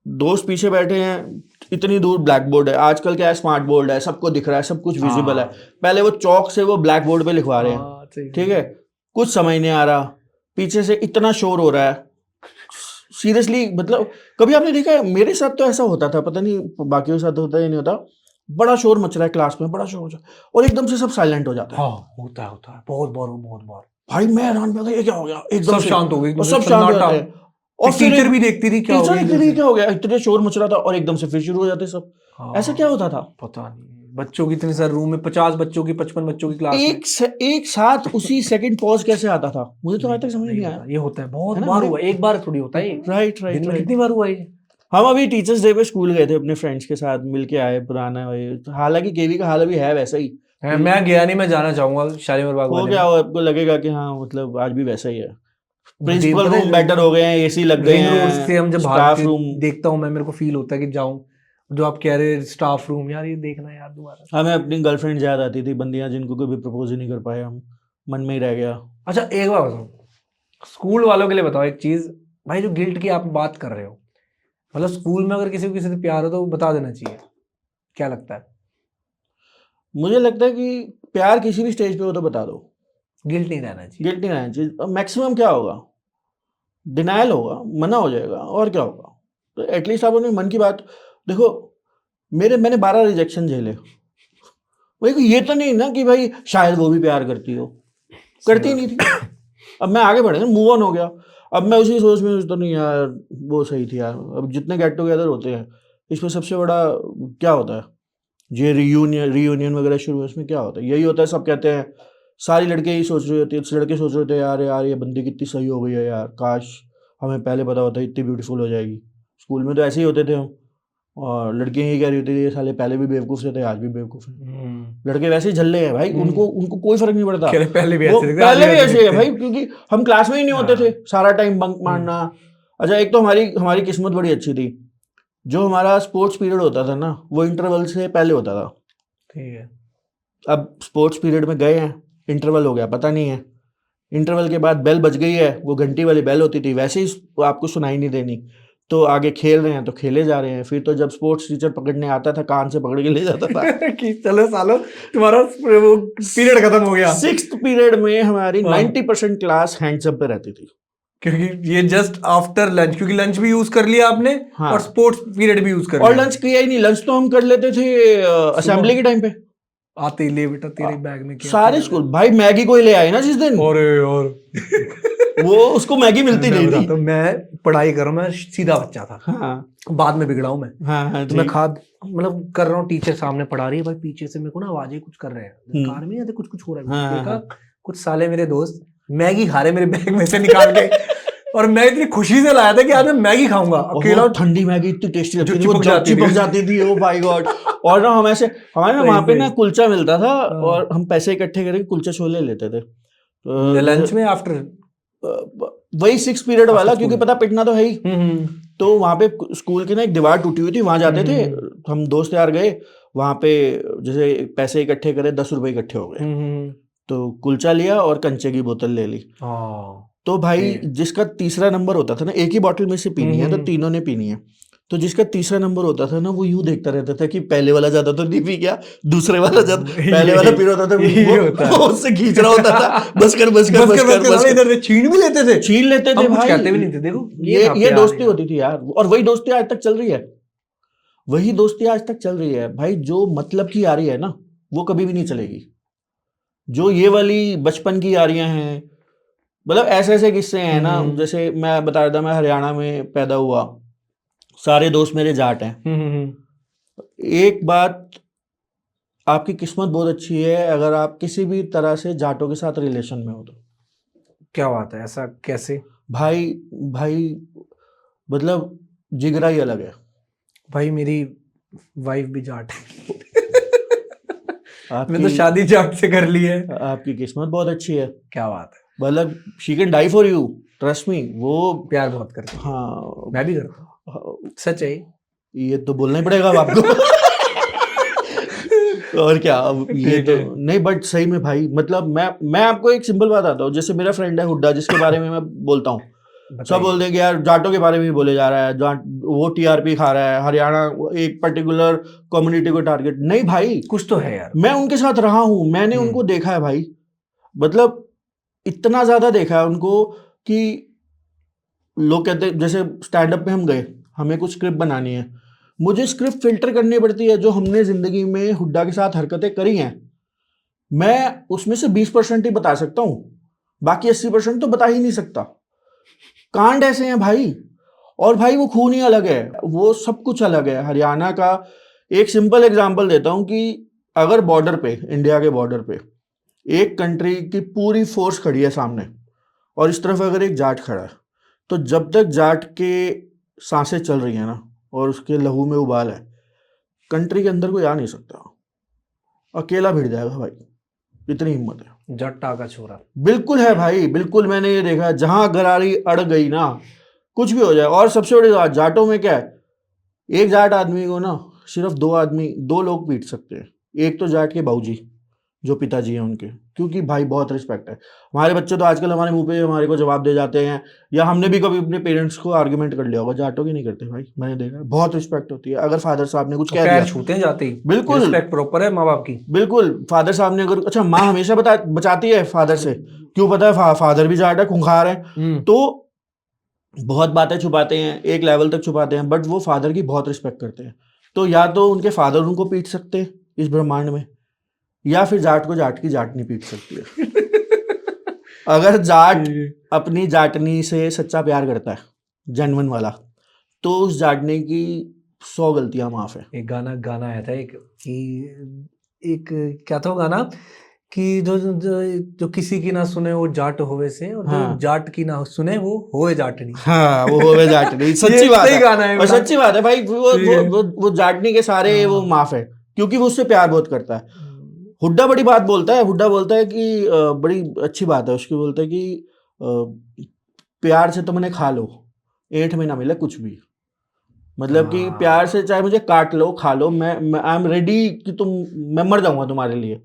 दोस्त पीछे बैठे हैं, इतनी दूर ब्लैक बोर्ड है, आजकल क्या है स्मार्ट बोर्ड है, सबको दिख रहा है, सब कुछ विजिबल है। पहले वो चौक से वो ब्लैक बोर्ड पे लिखवा रहे हैं, ठीक है, कुछ समझ नहीं आ रहा, पीछे से इतना शोर हो रहा है। सीरियसली मतलब कभी आपने देखा है, मेरे साथ तो ऐसा होता था, पता नहीं बाकियों के साथ होता है नहीं होता, बड़ा शोर मच रहा है क्लास में, बड़ा शोर हो जाता है और एकदम से सब साइलेंट हो जाता है। होता है बहुत बार। भाई मैं हैरान हो गया, ये क्या हो गया, एकदम सब शांत हो गए, सब शांत हो जाते हैं। और टीचर भी देखती थी क्या हो गया, इतने शोर मच रहा था और एकदम से फिर शुरू हो जाते सब। ऐसा क्या होता था पता नहीं। बच्चों की इतने सारे रूम में 50 बच्चों की 55 बच्चों की क्लास एक साथ उसी सेकंड पॉज कैसे आता था, मुझे तो आज तक समझ नहीं आया। ये होता है, बहुत बार हुआ, एक बार थोड़ी होता है। राइट कितनी बार हुआ ये। हम अभी टीचर्स डे पे स्कूल गए थे, अपने फ्रेंड्स के साथ मिलके आए, पुराना। हालांकि केवी का हाल अभी है वैसा ही, मैं गया नहीं, मैं जाना चाहूंगा शालीमार बाग। हो गया आपको लगेगा कि हाँ मतलब आज भी वैसा ही है। प्रिंसिपल रूम बेटर हो गए हैं, एसी लग गए हैं, से हम जब स्टाफ रूम देखता हूँ मैं, मेरे को फील होता है कि जाऊं। जो आप कह रहे स्टाफ रूम, यार ये देखना यार दोबारा। हमें अपनी गर्लफ्रेंड याद आती थी, बंदियां जिनको कभी प्रपोज ही नहीं कर पाए हम, मन में ही रह गया। अच्छा एक बात बताओ, स्कूल वालों के लिए बताओ एक चीज भाई, जो गिल्ट की आप बात कर रहे हो, मतलब स्कूल में अगर किसी को किसी से प्यार हो तो बता देना चाहिए, क्या लगता है? मुझे लगता है कि प्यार किसी भी स्टेज पे हो तो बता दो, गिल्ट नहीं रहना चाहिए। मैक्सिमम क्या होगा, डिनायल होगा, मना हो जाएगा, और क्या होगा। तो एटलीस्ट आप अपने मन की बात देखो। मैंने 12 रिजेक्शन झेले, भाई ये तो नहीं ना कि भाई शायद वो भी प्यार करती हो, करती नहीं थी। अब मैं आगे बढ़े, मूव ऑन हो गया। अब मैं उसी सोच में सोचता नहीं यार वो सही थी यार। अब जितने गेट टुगेदर होते हैं, इसमें सबसे बड़ा क्या होता है, ये रीयूनियन वगैरह शुरू है, इसमें क्या होता है, यही होता है। सब कहते हैं, सारी लड़के यही सोच रहे होते हैं, लड़के सोच रहे होते हैं यार ये बंदी कितनी सही हो गई है यार, काश हमें पहले पता होता, इतनी ब्यूटीफुल हो जाएगी। स्कूल में तो ऐसे ही होते थे हम, और लड़कियां यही कह रही होती थी ये साले पहले भी बेवकूफ़ थे, आज भी बेवकूफ़ हैं। लड़के वैसे ही झल्ले हैं भाई, उनको कोई फर्क नहीं पड़ता, पहले भी ऐसे है भाई, क्योंकि हम क्लास में ही नहीं होते थे, सारा टाइम बंक मारना। अच्छा एक तो हमारी किस्मत बड़ी अच्छी थी, जो हमारा स्पोर्ट्स पीरियड होता था ना, वो इंटरवल से पहले होता था, ठीक है। अब स्पोर्ट्स पीरियड में गए हैं, इंटरवल हो गया पता नहीं है, इंटरवल के बाद बेल बज गई है, वो घंटी वाली बेल होती थी, वैसे ही आपको सुनाई नहीं देनी, तो आगे खेल रहे हैं तो खेले जा रहे हैं। फिर तो जब स्पोर्ट्स टीचर पकड़ने आता था, कान से पकड़ के ले जाता था कि चलो सालो तुम्हारा वो पीरियड खत्म हो गया। 6th पीरियड में हमारी 90% क्लास हैंड्स अप पे रहती थी, क्योंकि ये जस्ट आफ्टर लंच, क्योंकि लंच भी यूज कर लिया आपने, हाँ। और स्पोर्ट्स पीरियड भी यूज कर लिया। और लंच किया ही नहीं, लंच तो हम कर लेते थे असेंबली के टाइम पे, आते ही ले बेटा तेरे बैग में क्या सारे स्कूल भाई मैगी कोई ले आए ना जिस दिन, और वो उसको मैगी मिलती मैं नहीं बताता थी। हूँ, मैं पढ़ाई कर रहा हूँ, मैं सीधा बच्चा था, हाँ बाद में बिगड़ा हूँ मैं। हाँ तो जी। मैं खाद मतलब कर रहा हूँ, टीचर सामने पढ़ा रही है, भाई पीछे से मेरे को ना आवाजें कुछ कर रहे हैं, कार में आते कुछ कुछ हो रहा है। हाँ, मैंने हाँ, देखा कुछ साले मेरे दोस्त मैगी खा रहे मेरे बैग में से निकाल के, और मैं इतनी खुशी से लाया था कि आज मैं मैगी खाऊंगा और अकेला। वो ठंडी मैगी इतनी टेस्टी लगती जो थी, वो चिपक जब जाती थी। चिपक जाती थी, ओ माय गॉड। और ना हम ऐसे, हमारे ना सही, वहाँ पे सही। ना कुलचा मिलता था, हाँ। और हम पैसे इकट्ठे करके कुलचे छोले लेते थे। तो लंच में आफ्टर वही 6 पीरियड वाला, After क्योंकि school। पता पिटना तो है ही। तो वहाँ पे स्कूल की ना एक दीवार टूटी हुई थी, वहां जाते थे हम दोस्त यार, गए वहां पे, जैसे पैसे इकट्ठे करे, 10 रुपए इकट्ठे हो गए, तो कुलचा लिया और कंचे की बोतल ले ली। तो भाई जिसका तीसरा नंबर होता था ना, एक ही बोतल में से पीनी है तो तीनों ने पीनी है, तो जिसका तीसरा नंबर होता था ना, वो यूं देखता रहता था कि पहले वाला ज्यादा तो नहीं पी गया, दूसरे वाला ज्यादा, पहले वाला पी रहा होता था, ये होता है। वो उससे खींच रहा होता था, बस कर बस कर बस कर बस कर। इधर से छीन भी लेते थे, छीन लेते थे हम कुछ भाई, कहते भी नहीं थे। देखो ये था ये प्यार दोस्ती यार। होती थी यार, और वही दोस्ती आज तक चल रही है, वही दोस्ती आज तक चल रही है भाई। जो मतलब की यारी है ना, वो कभी भी नहीं चलेगी। जो ये वाली बचपन की यारियां हैं, मतलब ऐसे ऐसे किस्से हैं ना, जैसे मैं बता रहा था, मैं हरियाणा में पैदा हुआ, सारे दोस्त मेरे जाट हैं। एक बात, आपकी किस्मत बहुत अच्छी है अगर आप किसी भी तरह से जाटों के साथ रिलेशन में हो तो। क्या बात है, ऐसा कैसे? भाई भाई मतलब जिगरा ही अलग है भाई मेरी वाइफ भी जाट है। आपकी, मैं तो शादी जाट से कर ली है। आपकी किस्मत बहुत अच्छी है। क्या बात है, मतलब she can die for you, trust me. वो प्यार बहुत करती है। हाँ, मैं भी करता हूँ, सच है। ये तो बोलना ही पड़ेगा अब आपको। और क्या, अब ये ठीक तो है। नहीं, बट सही में भाई, मतलब मैं आपको एक सिंपल बात आता हूँ, जैसे मेरा फ्रेंड है हुड्डा, जिसके बारे में मैं बोलता हूँ, सब बोल देंगे यार जाटों के बारे में ही बोले जा रहा है, जाट वो टीआरपी खा रहा है, हरियाणा एक पर्टिकुलर कम्युनिटी को टारगेट। नहीं भाई, कुछ तो है यार। मैं उनके साथ रहा हूँ, मैंने उनको देखा है भाई, मतलब इतना ज्यादा देखा है उनको कि लोग कहते हैं, जैसे स्टैंड अप पे हम गए, हमें कुछ स्क्रिप्ट बनानी है, मुझे स्क्रिप्ट फिल्टर करनी पड़ती है, जो हमने जिंदगी में हुड्डा के साथ हरकतें करी हैं, मैं उसमें से 20% ही बता सकता हूँ, बाकी 80% तो बता ही नहीं सकता। कांड ऐसे हैं भाई, और भाई वो खून ही अलग है, वो सब कुछ अलग है। हरियाणा का एक सिंपल एग्जांपल देता हूँ कि अगर बॉर्डर पे, इंडिया के बॉर्डर पे एक कंट्री की पूरी फोर्स खड़ी है सामने, और इस तरफ अगर एक जाट खड़ा है, तो जब तक जाट के सांसें चल रही हैं ना, और उसके लहू में उबाल है, कंट्री के अंदर कोई आ नहीं सकता, अकेला भिड़ जाएगा भाई, इतनी हिम्मत है। जट्टा का छोरा। बिल्कुल है भाई, बिल्कुल, मैंने ये देखा है, जहां गरारी अड़ गई ना, कुछ भी हो जाए। और सबसे बड़ी बात, जाटों में क्या है, एक जाट आदमी को ना सिर्फ दो लोग पीट सकते हैं। एक तो जाट के बाबूजी, जो पिताजी हैं उनके, क्योंकि भाई बहुत रिस्पेक्ट है। हमारे बच्चे तो आजकल हमारे मुंह पे हमारे को जवाब दे जाते हैं, या हमने भी कभी अपने पेरेंट्स को आर्गुमेंट कर लिया होगा, जाटों की नहीं करते भाई, मैंने देखा है, बहुत रिस्पेक्ट होती है। अगर फादर साहब ने कुछ कह दिया, पैर छूते हैं जाते ही, बिल्कुल रिस्पेक्ट प्रॉपर है माँ बाप की। बिल्कुल, फादर साहब ने अगर, अच्छा माँ हमेशा बचाती है फादर से, क्यों पता है, फादर भी जाट है, खूंखार है, तो बहुत बातें छुपाते हैं, एक लेवल तक छुपाते हैं, बट वो फादर की बहुत रिस्पेक्ट करते हैं। तो या तो उनके फादर उनको पीट सकते हैं इस ब्रह्मांड में, या फिर जाट को जाट की जाटनी पीट सकती है। अगर जाट अपनी जाटनी से सच्चा प्यार करता है, जेन्युइन वाला, तो उस जाटनी की 100 गलतियां माफ है। एक गाना आया था एक क्या था वो गाना, कि जो किसी की ना सुने वो जाट होवे से, और जो हाँ। जाट की ना सुने वो होवे जाटनी। हाँ, वो होवे जाटनी, सच्ची बात सही है, गाना है और बड़ा। सच्ची बात है भाई, वो जाटनी के सारे वो हाँ। माफ है, क्योंकि वो उससे प्यार बहुत करता है। हुड्डा बड़ी बात बोलता है, हुड्डा बोलता है कि बड़ी अच्छी बात है उसकी, बोलता है कि प्यार से तुमने खा लो, 8 में ना मिले कुछ भी, मतलब कि प्यार से चाहे मुझे काट लो, खा लो, मैं आई एम रेडी कि मैं मर जाऊंगा तुम्हारे लिए,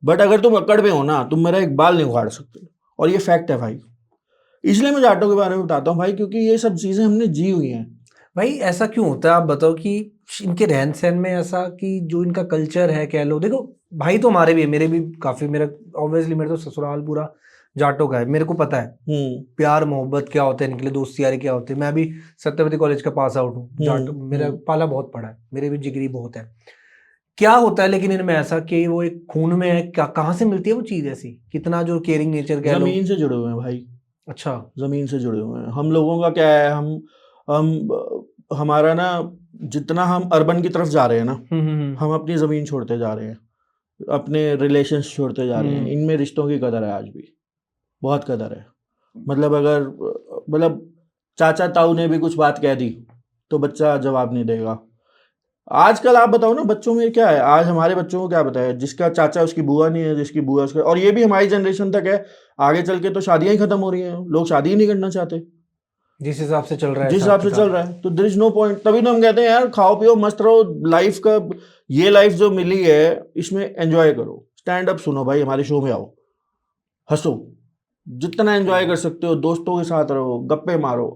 बट अगर तुम अकड़ में हो ना, तुम मेरा एक बाल नहीं उखाड़ सकते। और ये फैक्ट है भाई, इसलिए मैं जाटों के बारे में बताता हूँ भाई, क्योंकि ये सब चीजें हमने जी हुई हैं। भाई ऐसा क्यों होता है, आप बताओ, कि इनके रहन सहन में ऐसा, कि जो इनका कल्चर है, कह लो, देखो भाई तो हमारे भी है, मेरे भी काफी, मेरा ऑब्वियसली मेरा तो ससुराल पूरा जाटों का है, मेरे को पता है प्यार मोहब्बत क्या होता है, निकले दोस्ती यारी क्या होती है। मैं भी सत्यवती कॉलेज का पास आउट हूँ, जाट मेरा पाला बहुत पड़ा है, मेरे भी जिगरी बहुत है। क्या होता है लेकिन इनमें ऐसा कि वो एक खून में है, क्या कहाँ से मिलती है वो चीज ऐसी, कितना जो केयरिंग नेचर कह लो। जमीन से जुड़े हुए हैं भाई, अच्छा। ज़मीन से जुड़े हुए हैं। हम लोगों का क्या है, हमारा ना, जितना हम अर्बन की तरफ जा रहे हैं ना, हम अपनी ज़मीन छोड़ते जा रहे हैं, अपने रिलेशंस छोड़ते जा रहे हैं। इनमें रिश्तों की कदर है आज भी, बहुत कदर है। मतलब अगर मतलब चाचा ताऊ ने भी कुछ बात कह दी तो बच्चा जवाब नहीं देगा। आजकल आप बताओ ना, बच्चों में क्या है, आज हमारे बच्चों को क्या बताया, जिसका चाचा उसकी बुआ नहीं है, जिसकी बुआ उसका, और ये भी हमारी जनरेशन तक है। आगे चल के तो शादियां ही खत्म हो रही हैं, लोग शादी ही नहीं करना चाहते जिस हिसाब से चल रहा है, जिस हिसाब से चल रहा है। तो देयर इज नो पॉइंट। तभी तो हम कहते हैं यार, खाओ पियो मस्त रहो, लाइफ का ये लाइफ जो मिली है इसमें एंजॉय करो। स्टैंड अप सुनो भाई, हमारे शो में आओ, हंसो, जितना एंजॉय कर सकते हो, दोस्तों के साथ रहो, गप्पे मारो।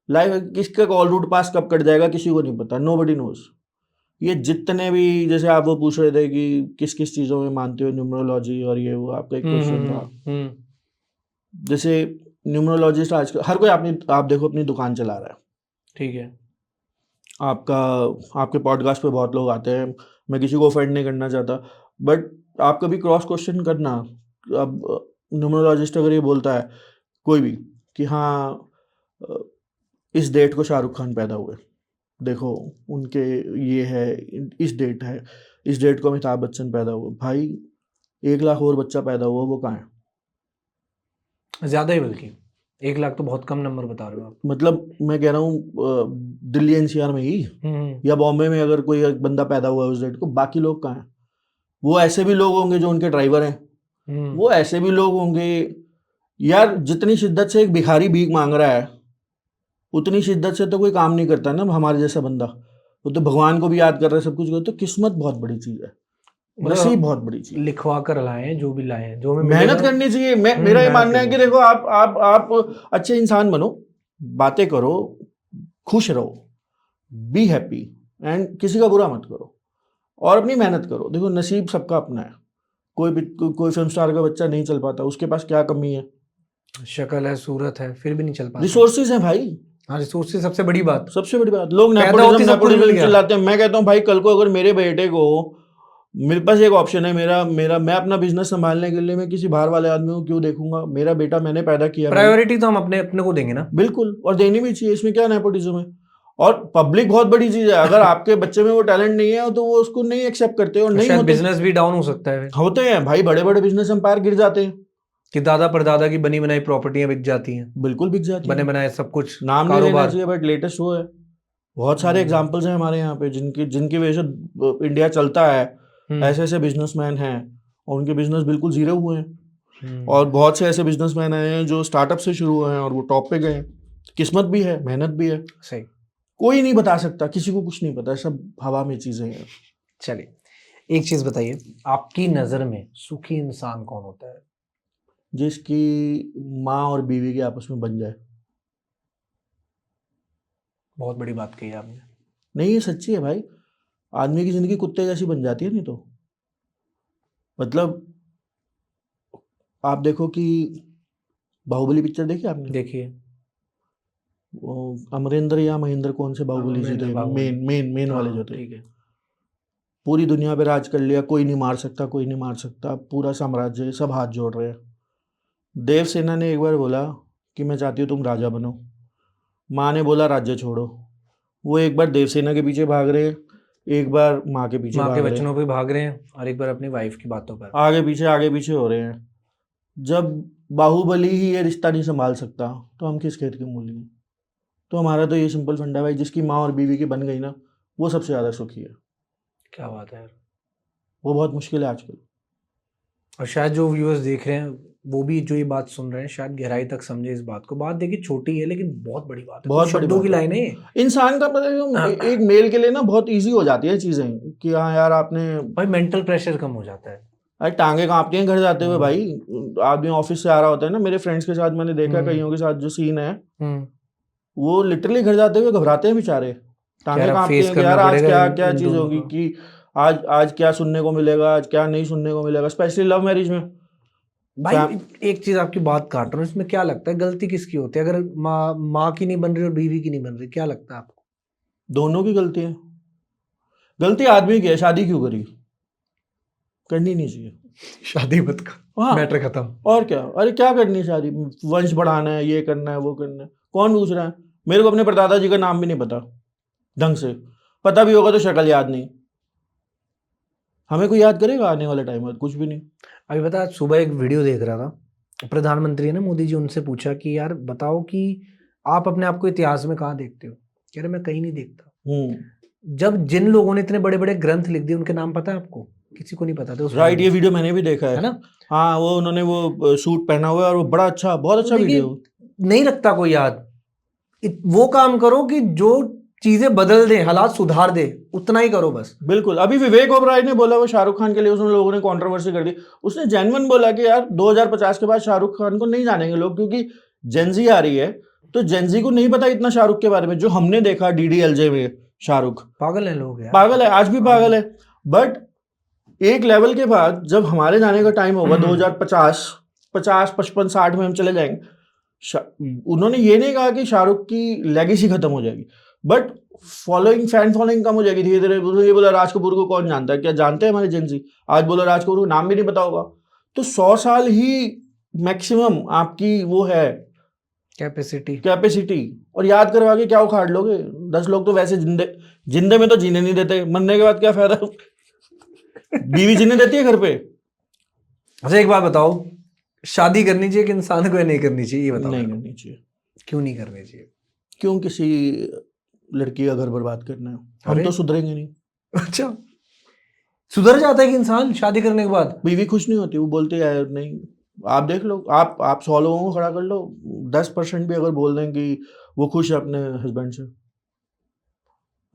लाइफ किसका कॉल रूट पास कब कट जाएगा किसी को नहीं पता, नोबडी नोज। ये जितने भी, जैसे आप वो पूछ रहे थे कि किस किस चीज़ों में मानते हो, न्यूमरोलॉजी और ये वो, आपका एक क्वेश्चन था। जैसे न्यूमरोलॉजिस्ट आजकल हर कोई आप देखो अपनी दुकान चला रहा है, ठीक है। आपके पॉडकास्ट पे बहुत लोग आते हैं, मैं किसी को ऑफेंड नहीं करना चाहता, बट आप कभी क्रॉस क्वेश्चन करना। अब न्यूमरोलॉजिस्ट अगर ये बोलता है कोई भी कि हाँ इस डेट को शाहरुख खान पैदा हुए, देखो उनके ये है, इस डेट है, इस डेट को अमिताभ बच्चन पैदा हुए, भाई 1 लाख और बच्चा पैदा हुआ, वो कहाँ है? ज्यादा ही, बल्कि 1 लाख तो बहुत कम नंबर बता रहे हो आप। मतलब मैं कह रहा हूँ दिल्ली एनसीआर में ही या बॉम्बे में अगर कोई एक बंदा पैदा हुआ है उस डेट को, बाकी लोग कहाँ हैं? वो ऐसे भी लोग होंगे जो उनके ड्राइवर हैं, वो ऐसे भी लोग होंगे यार। जितनी शिद्दत से एक भिखारी भीख मांग रहा है, उतनी शिद्दत से तो कोई काम नहीं करता ना हमारे जैसा बंदा। वो तो भगवान को भी याद कर रहा है, सब कुछ कर, तो किस्मत बहुत बड़ी चीज है, नसीब बहुत बड़ी चीज। लिखवा कर लाए हैं जो भी लाए हैं, जो हमें मेहनत करनी चाहिए। मेरा ये मानना है कि देखो, आप अच्छे इंसान बनो, बातें करो, खुश रहो, बी हैप्पी, एंड किसी का बुरा मत करो, और अपनी मेहनत करो। देखो नसीब सबका अपना है। कोई फिल्म स्टार का बच्चा नहीं चल पाता, उसके पास क्या कमी है? शक्ल है, सूरत है, फिर भी नहीं चल पाता। रिसोर्सेज हैं भाई। हाँ, रिसोर्सेज सबसे बड़ी बात। सबसे बड़ी बात, लोग पैदा होती सब कुछ मिल नेपोटिज्म गया। चिल्लाते हैं। मैं कहता हूँ भाई, कल को अगर मेरे बेटे को, मेरे पास एक ऑप्शन है, मैं अपना बिजनेस संभालने के लिए मैं किसी बाहर वाले आदमी को क्यों देखूंगा? मेरा बेटा मैंने पैदा किया, प्रायोरिटी तो हम अपने अपने को देंगे ना। बिल्कुल, और देनी भी चाहिए। इसमें क्या नेपोटिज्म है? और पब्लिक बहुत बड़ी चीज है। अगर आपके बच्चे में वो टैलेंट नहीं है तो वो उसको नहीं एक्सेप्ट करते, और नहीं शायद होते। बिजनेस भी डाउन हो सकता है, होते हैं भाई, बड़े बड़े बिजनेस एम्पायर गिर जाते हैं, कि दादा परदादा की बनी बनाई प्रॉपर्टियां बिक जाती हैं, बिल्कुल बिक जाती बने हैं। बनाए सब कुछ, नाम नहीं लेना कारोबार। चाहिए, बट लेटेस्ट वो है। बहुत सारे एग्जांपल्स हैं हमारे यहाँ पे, जिनकी वजह से इंडिया चलता है। ऐसे ऐसे बिजनेसमैन हैं और उनके बिजनेस बिल्कुल जीरो हुए हैं, और बहुत से ऐसे बिजनेसमैन हैं जो स्टार्टअप से शुरू हुए हैं और वो टॉप पे गए। किस्मत भी है, मेहनत भी है। सही। कोई नहीं बता सकता, किसी को कुछ नहीं पता, सब हवा में चीजें हैं। चलिए, एक चीज बताइए, आपकी नजर में सुखी इंसान कौन होता है? जिसकी माँ और बीवी के आपस में बन जाए। बहुत बड़ी बात कही आपने। नहीं, ये सच्ची है भाई। आदमी की जिंदगी कुत्ते जैसी बन जाती है नहीं तो। मतलब आप देखो कि बाहुबली पिक्चर देखी आपने? देखिए, वो अमरेंद्र या महेंद्र, कौन से बाहुबली जी थे? मेन वाले जो थे। ठीक है। पूरी दुनिया पे राज कर लिया, कोई नहीं मार सकता, कोई नहीं मार सकता, पूरा साम्राज्य, सब हाथ जोड़ रहे हैं। देवसेना ने एक बार बोला कि मैं चाहती हूँ तुम राजा बनो। माँ ने बोला राज्य छोड़ो। वो एक बार देवसेना के पीछे भाग रहे, एक बार माँ के पीछे माँ भाग के रहे, वचनों पे भाग रहे हैं, और एक बार अपनी वाइफ की बातों पर। आगे पीछे हो रहे हैं। जब बाहुबली ही ये रिश्ता नहीं संभाल सकता तो हम किस खेत के मूली हैं? तो हमारा तो ये सिंपल फंडा भाई, जिसकी माँ और बीवी की बन गई ना, वो सबसे ज़्यादा सुखी है। क्या बात है यार। वो बहुत मुश्किल है आजकल। और शायद जो व्यूअर्स देख रहे हैं वो भी जो ये बात सुन रहे हैं शायद गहराई तक समझे इस बात को। बात देखिए छोटी है लेकिन बहुत बड़ी बात है, बहुत कुछ बड़ी शब्दों बात की है। लाइन है। इंसान का मतलब एक मेल के लिए ना बहुत इजी हो जाती है चीज़ें, कि हाँ यार आपने, भाई मेंटल प्रेशर कम हो जाता है। अरे टांगे कांपती हैं घर जाते हुए भाई। आदमी ऑफिस से आ रहा होता है ना, मेरे फ्रेंड्स के साथ मैंने देखा, कईयों के साथ जो सीन है, वो लिटरली घर जाते हुए घबराते हैं बेचारे। टांगे यार, कांपती face हैं कि यार करना आज पड़ेगा क्या इन चीज़ दोनों होगी, का। कि आज क्या सुनने को मिलेगा, आज क्या नहीं सुनने को मिलेगा, स्पेशली लव मैरिज में। भाई एक चीज आपकी बात काट रहा हूँ, इसमें क्या लगता है गलती किसकी होती है? अगर माँ की नहीं बन रही और बीवी की नहीं बन रही, क्या लगता है आपको? दोनों की गलती है। गलती आदमी की है, शादी क्यों करी? करनी नहीं चाहिए। शादी मत कर, हाँ। मैटर खत्म। और क्या, अरे क्या करनी है शादी, वंश बढ़ाना है, ये करना है, वो करना है, कौन पूछ रहा है? मेरे को अपने परदादा जी का नाम भी नहीं पता ढंग से, पता भी होगा तो शक्ल याद नहीं। हमें कोई याद करेगा आने वाले टाइम में? कुछ भी नहीं। अभी बता, आज सुबह एक वीडियो देख रहा था, प्रधानमंत्री ने, मोदी जी, उनसे पूछा कि यार बताओ कि आप अपने आप को इतिहास में कहाँ देखते हो? कह रहे मैं कहीं नहीं देखता। जब जिन लोगों ने इतने बड़े बड़े ग्रंथ लिख दिए उनके नाम पता है आपको? किसी को नहीं पता था उस राइट, टाइम ये में, वीडियो मैंने भी देखा है है। ना? हाँ, वो उन्होंने वो सूट पहना हुआ है और वो बड़ा अच्छा, बहुत अच्छा तो देखिए, वीडियो। नहीं रखता कोई याद। वो काम करो कि जो चीजें बदल दे, हालात सुधार दे, उतना ही करो बस। बिल्कुल। अभी विवेक ओबराय ने बोला वो शाहरुख खान के लिए, उसने लोगों ने कंट्रोवर्सी कर दी। उसने जेन्युइन बोला कि यार 2050 के बाद शाहरुख खान को नहीं जानेंगे लोग, क्योंकि जेनजी आ रही है, तो जेनजी को नहीं पता इतना शाहरुख के बारे में। जो हमने देखा डीडीएलजे में, शाहरुख पागल है लोग यार, पागल है, आज भी पागल है। बट एक लेवल के बाद जब हमारे जाने का टाइम होगा 2050, 50, 55, 60 में हम चले जाएंगे, उन्होंने ये नहीं कहा कि शाहरुख की लेगेसी खत्म हो जाएगी, बट फैन फॉलोइंग कम हो जाएगी धीरे धीरे। उन्होंने ये बोला राज कपूर को कौन जानता है, क्या जानते हैं हमारे जेंजी? आज बोला राज कपूर को नाम भी नहीं पता होगा। तो 100 साल ही मैक्सिमम आपकी वो है कैपेसिटी, और याद करवा के क्या उखाड़ लोगे? 10 लोग तो वैसे जिंदे में तो जीने नहीं देते, मरने के बाद क्या फायदा? बीवी जीने देती है घर पे? अच्छा एक बात बताओ, शादी करनी चाहिए कि इंसान को या नहीं करनी चाहिए? ये बताओ। नहीं करनी चाहिए। क्यों नहीं करनी चाहिए? क्यों किसी लड़की का घर बर्बाद करना है? हम अरे तो सुधरेंगे नहीं। अच्छा, सुधर जाता है कि इंसान शादी करने के बाद? बीवी खुश नहीं होती, वो बोलते हैं यार नहीं। आप देख लो, आप 100 लोगों को खड़ा कर लो, 10% भी अगर बोल दें कि वो खुश है अपने हस्बैंड से,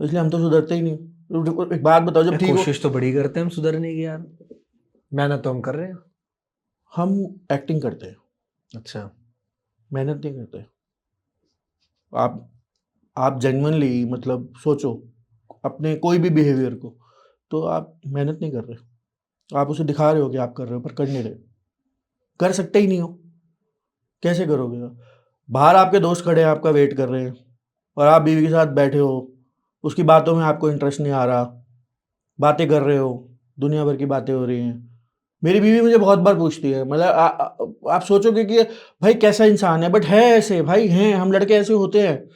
इसलिए हम तो सुधरते ही नहीं। एक बात बताओ, जब ठीक हो, कोशिश तो बड़ी करते हैं हम सुधरने की यार, मेहनत तो हम कर रहे हैं। हम एक्टिंग करते हैं, अच्छा, मेहनत नहीं करते। आप जेन्युइनली मतलब सोचो अपने कोई भी बिहेवियर को, तो आप मेहनत नहीं कर रहे, आप उसे दिखा रहे हो कि आप कर रहे हो, पर कर नहीं रहे। कर सकते ही नहीं हो, कैसे करोगे? बाहर आपके दोस्त खड़े हैं, आपका वेट कर रहे हैं, और आप बीवी के साथ बैठे हो, उसकी बातों में आपको इंटरेस्ट नहीं आ रहा, बातें कर रहे हो, दुनिया भर की बातें हो रही हैं। मेरी बीवी मुझे बहुत बार पूछती है, मतलब आप सोचोगे कि भाई कैसा इंसान है, बट है ऐसे, भाई हैं, हम लड़के ऐसे होते हैं।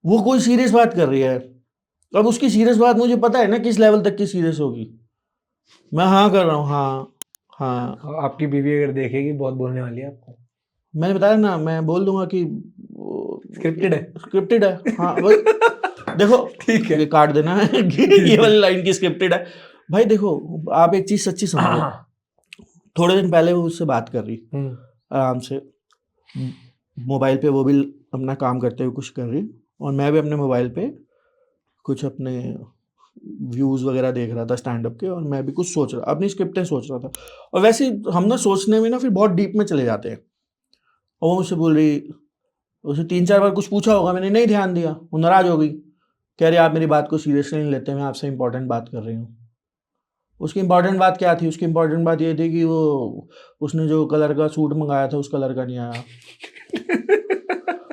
वो कोई सीरियस बात कर रही है, अब उसकी सीरियस बात मुझे पता है ना किस लेवल तक की सीरियस होगी। मैं हाँ कर रहा हूँ, हाँ। आपकी बीवी अगर देखेगी बहुत बोलने वाली है आपको। मैंने बताया ना, मैं बोल दूंगा कि स्क्रिप्टेड है। हाँ भाई देखो, ठीक है, ये काट देना है कि ये वाली लाइन की स्क्रिप्टेड है। भाई देखो, आप एक चीज सच्ची समझो, थोड़े दिन पहले वो उससे बात कर रही आराम से मोबाइल पे, वो भी अपना काम करते हुए कुछ कर रही, और मैं भी अपने मोबाइल पे कुछ अपने व्यूज़ वगैरह देख रहा था स्टैंड अप के, और मैं भी कुछ सोच रहा, अपनी स्क्रिप्टें सोच रहा था। और वैसे हम ना सोचने में ना फिर बहुत डीप में चले जाते हैं। और वो मुझसे बोल रही, उसे 3-4 बार कुछ पूछा होगा, मैंने नहीं ध्यान दिया, वो नाराज़ हो गई, कह रही आप मेरी बात को सीरियसली नहीं लेते, मैं आपसे इंपॉर्टेंट बात कर रही हूँ। उसकी इंपॉर्टेंट बात क्या थी? उसकी इंपॉर्टेंट बात ये थी कि वो उसने जो कलर का सूट मंगाया था उस कलर का नहीं आया।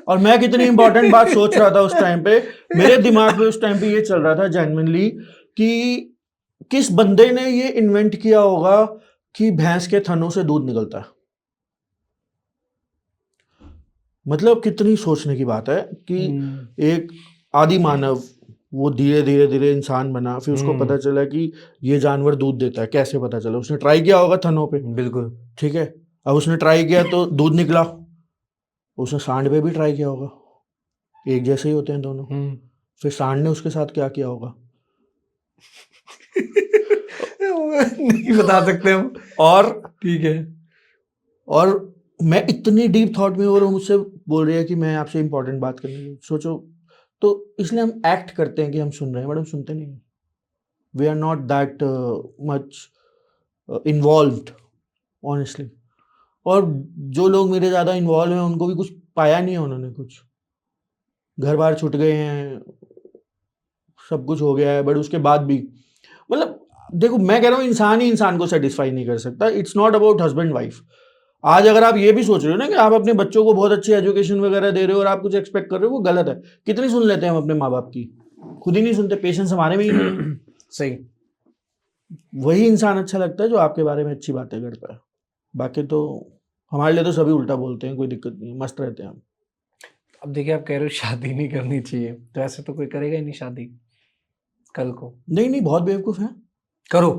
और मैं कितनी इंपॉर्टेंट बात सोच रहा था उस टाइम पे, मेरे दिमाग में उस टाइम पे ये चल रहा था जेन्युइनली कि किस बंदे ने ये इन्वेंट किया होगा कि भैंस के थनों से दूध निकलता है। मतलब कितनी सोचने की बात है कि एक आदि मानव वो धीरे धीरे धीरे इंसान बना, फिर उसको पता चला कि ये जानवर दूध देता है। कैसे पता चला? उसने ट्राई किया होगा थनों पे, बिल्कुल ठीक है। अब उसने ट्राई किया तो दूध निकला, उसने सांड पे भी ट्राई किया होगा, एक जैसे ही होते हैं दोनों। फिर सांड ने उसके साथ क्या किया होगा नहीं बता सकते हम, और ठीक है। और मैं इतनी डीप थॉट में, और वो मुझसे बोल रही है कि मैं आपसे इंपॉर्टेंट बात करनी है। सोचो, तो इसलिए हम एक्ट करते हैं कि हम सुन रहे हैं, बट हम सुनते नहीं। We are not that much involved honestly. और जो लोग मेरे ज़्यादा इन्वॉल्व हैं उनको भी कुछ पाया नहीं है उन्होंने, कुछ घर बार छूट गए हैं, सब कुछ हो गया है, बट उसके बाद भी मतलब देखो, मैं कह रहा हूँ इंसान ही इंसान को सेटिस्फाई नहीं कर सकता। It's not about husband wife. आज अगर आप ये भी सोच रहे हो ना कि आप अपने बच्चों को बहुत अच्छी एजुकेशन वगैरह दे रहे हो और आप कुछ एक्सपेक्ट कर रहे हो, वो गलत है। कितनी सुन लेते हैं हम अपने माँ बाप की, खुद ही नहीं सुनते, पेशेंस हमारे में ही नहीं है। सही। वही इंसान अच्छा लगता है जो आपके बारे में अच्छी बातें करता है। बाकी तो हमारे लिए तो सभी उल्टा बोलते हैं, कोई दिक्कत नहीं, मस्त रहते हैं हम। अब देखिए आप कह रहे हो शादी नहीं करनी चाहिए, तो ऐसे तो कोई करेगा ही नहीं शादी कल को। नहीं नहीं, बहुत बेवकूफ़ हैं। करो,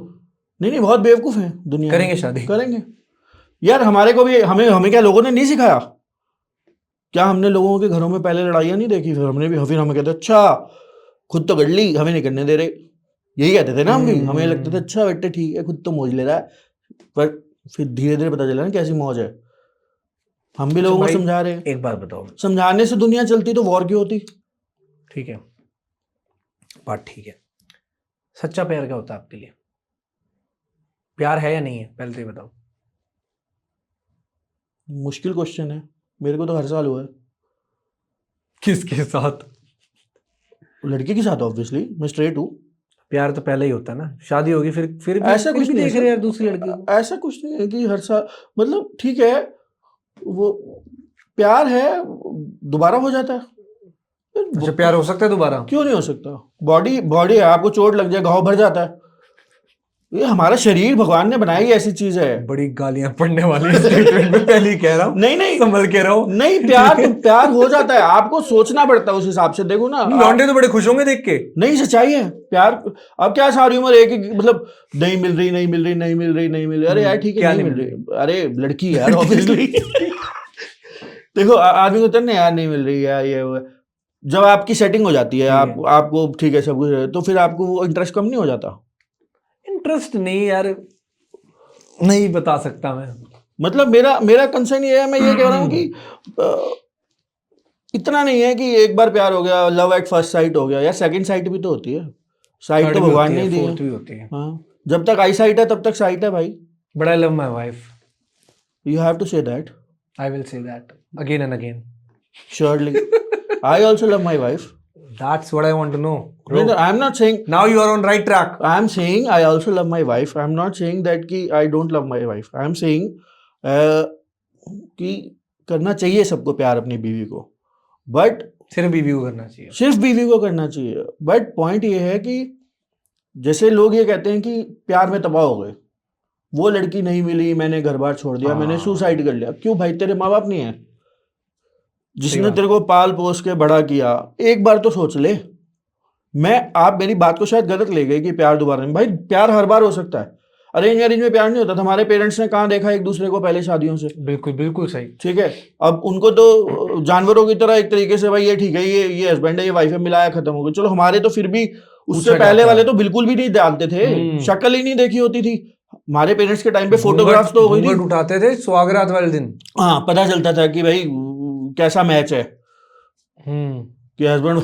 नहीं नहीं, बहुत बेवकूफ़ हैं दुनिया में। करेंगे शादी। करेंगे यार, हमारे को भी, हमें हमें क्या लोगों ने नहीं सिखाया क्या? हमने लोगों के घरों में पहले लड़ाइयाँ नहीं देखी, फिर हमें कहते अच्छा खुद तो कर ली, हमें नहीं करने दे रहे, यही कहते थे ना हम भी। हमें लगता था अच्छा बेटे ठीक है, खुद तो मौज ले रहा है, पर फिर धीरे धीरे पता चला ना कैसी मौज है। हम भी लोगों को भाई, समझा रहे हैं। एक बात बताओ, समझाने से दुनिया चलती तो वॉर क्यों होती? ठीक है, बात ठीक है। सच्चा प्यार क्या होता है आपके लिए? प्यार है या नहीं है, पहले तो ये बताओ। मुश्किल क्वेश्चन है, मेरे को तो हर साल हुआ है। किसके साथ? लड़की के साथ ऑब्वियसली, मैं स्ट्रेट हूँ। प्यार तो पहले ही होता है ना, शादी होगी फिर भी ऐसा फिर कुछ भी नहीं है देख रहे सर। यार दूसरी लड़की को। ऐसा कुछ नहीं है कि हर साल, मतलब ठीक है वो प्यार है, दोबारा हो जाता है। अच्छा, प्यार हो सकता है दोबारा? क्यों नहीं हो सकता? बॉडी बॉडी है, आपको चोट लग जाए घाव भर जाता है। ये हमारा शरीर भगवान ने बनाई ऐसी चीज है। बड़ी गालियां पड़ने वाली स्टेटमेंट में पहले ही कह रहा हूँ, नहीं नहीं, संभल के रहो। नहीं प्यार तो प्यार हो जाता है, आपको सोचना पड़ता है उस हिसाब से। देखो ना, लौंडे तो बड़े खुश होंगे देख के। नहीं सच्चाई है प्यार। अब क्या सारी उम्र एक ही मतलब नहीं मिल रही नहीं मिल रही नहीं मिल रही नहीं मिल रही, अरे यार ठीक है क्या नहीं नहीं मिल रही, अरे लड़की यार ऑब्वियसली। देखो आदमी को तो नहीं यार नहीं मिल रही यार ये वो। जब आपकी सेटिंग हो जाती है, ठीक है। आपको ठीक है सब कुछ है, तो फिर आपको वो इंटरेस्ट कम नहीं हो जाता? इंटरेस्ट नहीं यार, नहीं बता सकता मैं। मतलब मेरा कंसर्न ये है, मैं ये कह रहा हूँ कि इतना नहीं है कि एक बार प्यार हो गया, लव एट फर्स्ट साइट हो गया, यार सेकंड साइट भी तो होती है। साइट थर्ड तो भी भगवान होती ने है, ही दी है। फोर्थ भी होती है। हाँ, जब तक आई साइट है तब तक साइट है भाई। But I love my wife, you have to say that. I will say that again and again. Surely, I also love my wife. That's what I want to know. I am not saying, Now you are on right track. I am saying I also love my wife. I am not saying that कि I don't love my wife. I am saying कि करना चाहिए सबको प्यार अपनी बीवी को, but सिर्फ बीवी को करना चाहिए। सिर्फ बीवी को करना चाहिए। बट पॉइंट ये है कि जैसे लोग ये कहते हैं कि प्यार में तबाह हो गए, वो लड़की नहीं मिली, मैंने घर बार छोड़ दिया, मैंने सुसाइड कर लिया। क्यों भाई, तेरे माँ बाप नहीं है जिसने तेरे को पाल पोस के बड़ा किया? एक बार तो सोच ले। आप मेरी बात को शायद गलत ले गए कि प्यार दोबारा नहीं, भाई प्यार हर बार हो सकता है। अरेंज मैरिज में प्यार नहीं होता था। हमारे पेरेंट्स ने कहाँ देखा एक दूसरे को पहले शादियों से? बिल्कुल बिल्कुल सही। ठीक है, अब उनको तो जानवरों की तरह एक तरीके से भाई ये ठीक है, ये हस्बैंड है, ये वाइफ है, मिलाया खत्म हो गया। चलो हमारे तो फिर भी उससे पहले वाले तो बिल्कुल भी नहीं जानते थे, शक्ल ही नहीं देखी होती थी। हमारे पेरेंट्स के टाइम पे फोटोग्राफ्स तो हो गई थी, उठाते थे सुहागरात वाले दिन। हाँ पता चलता था कि भाई कैसा मैच है, कि हस्बैंड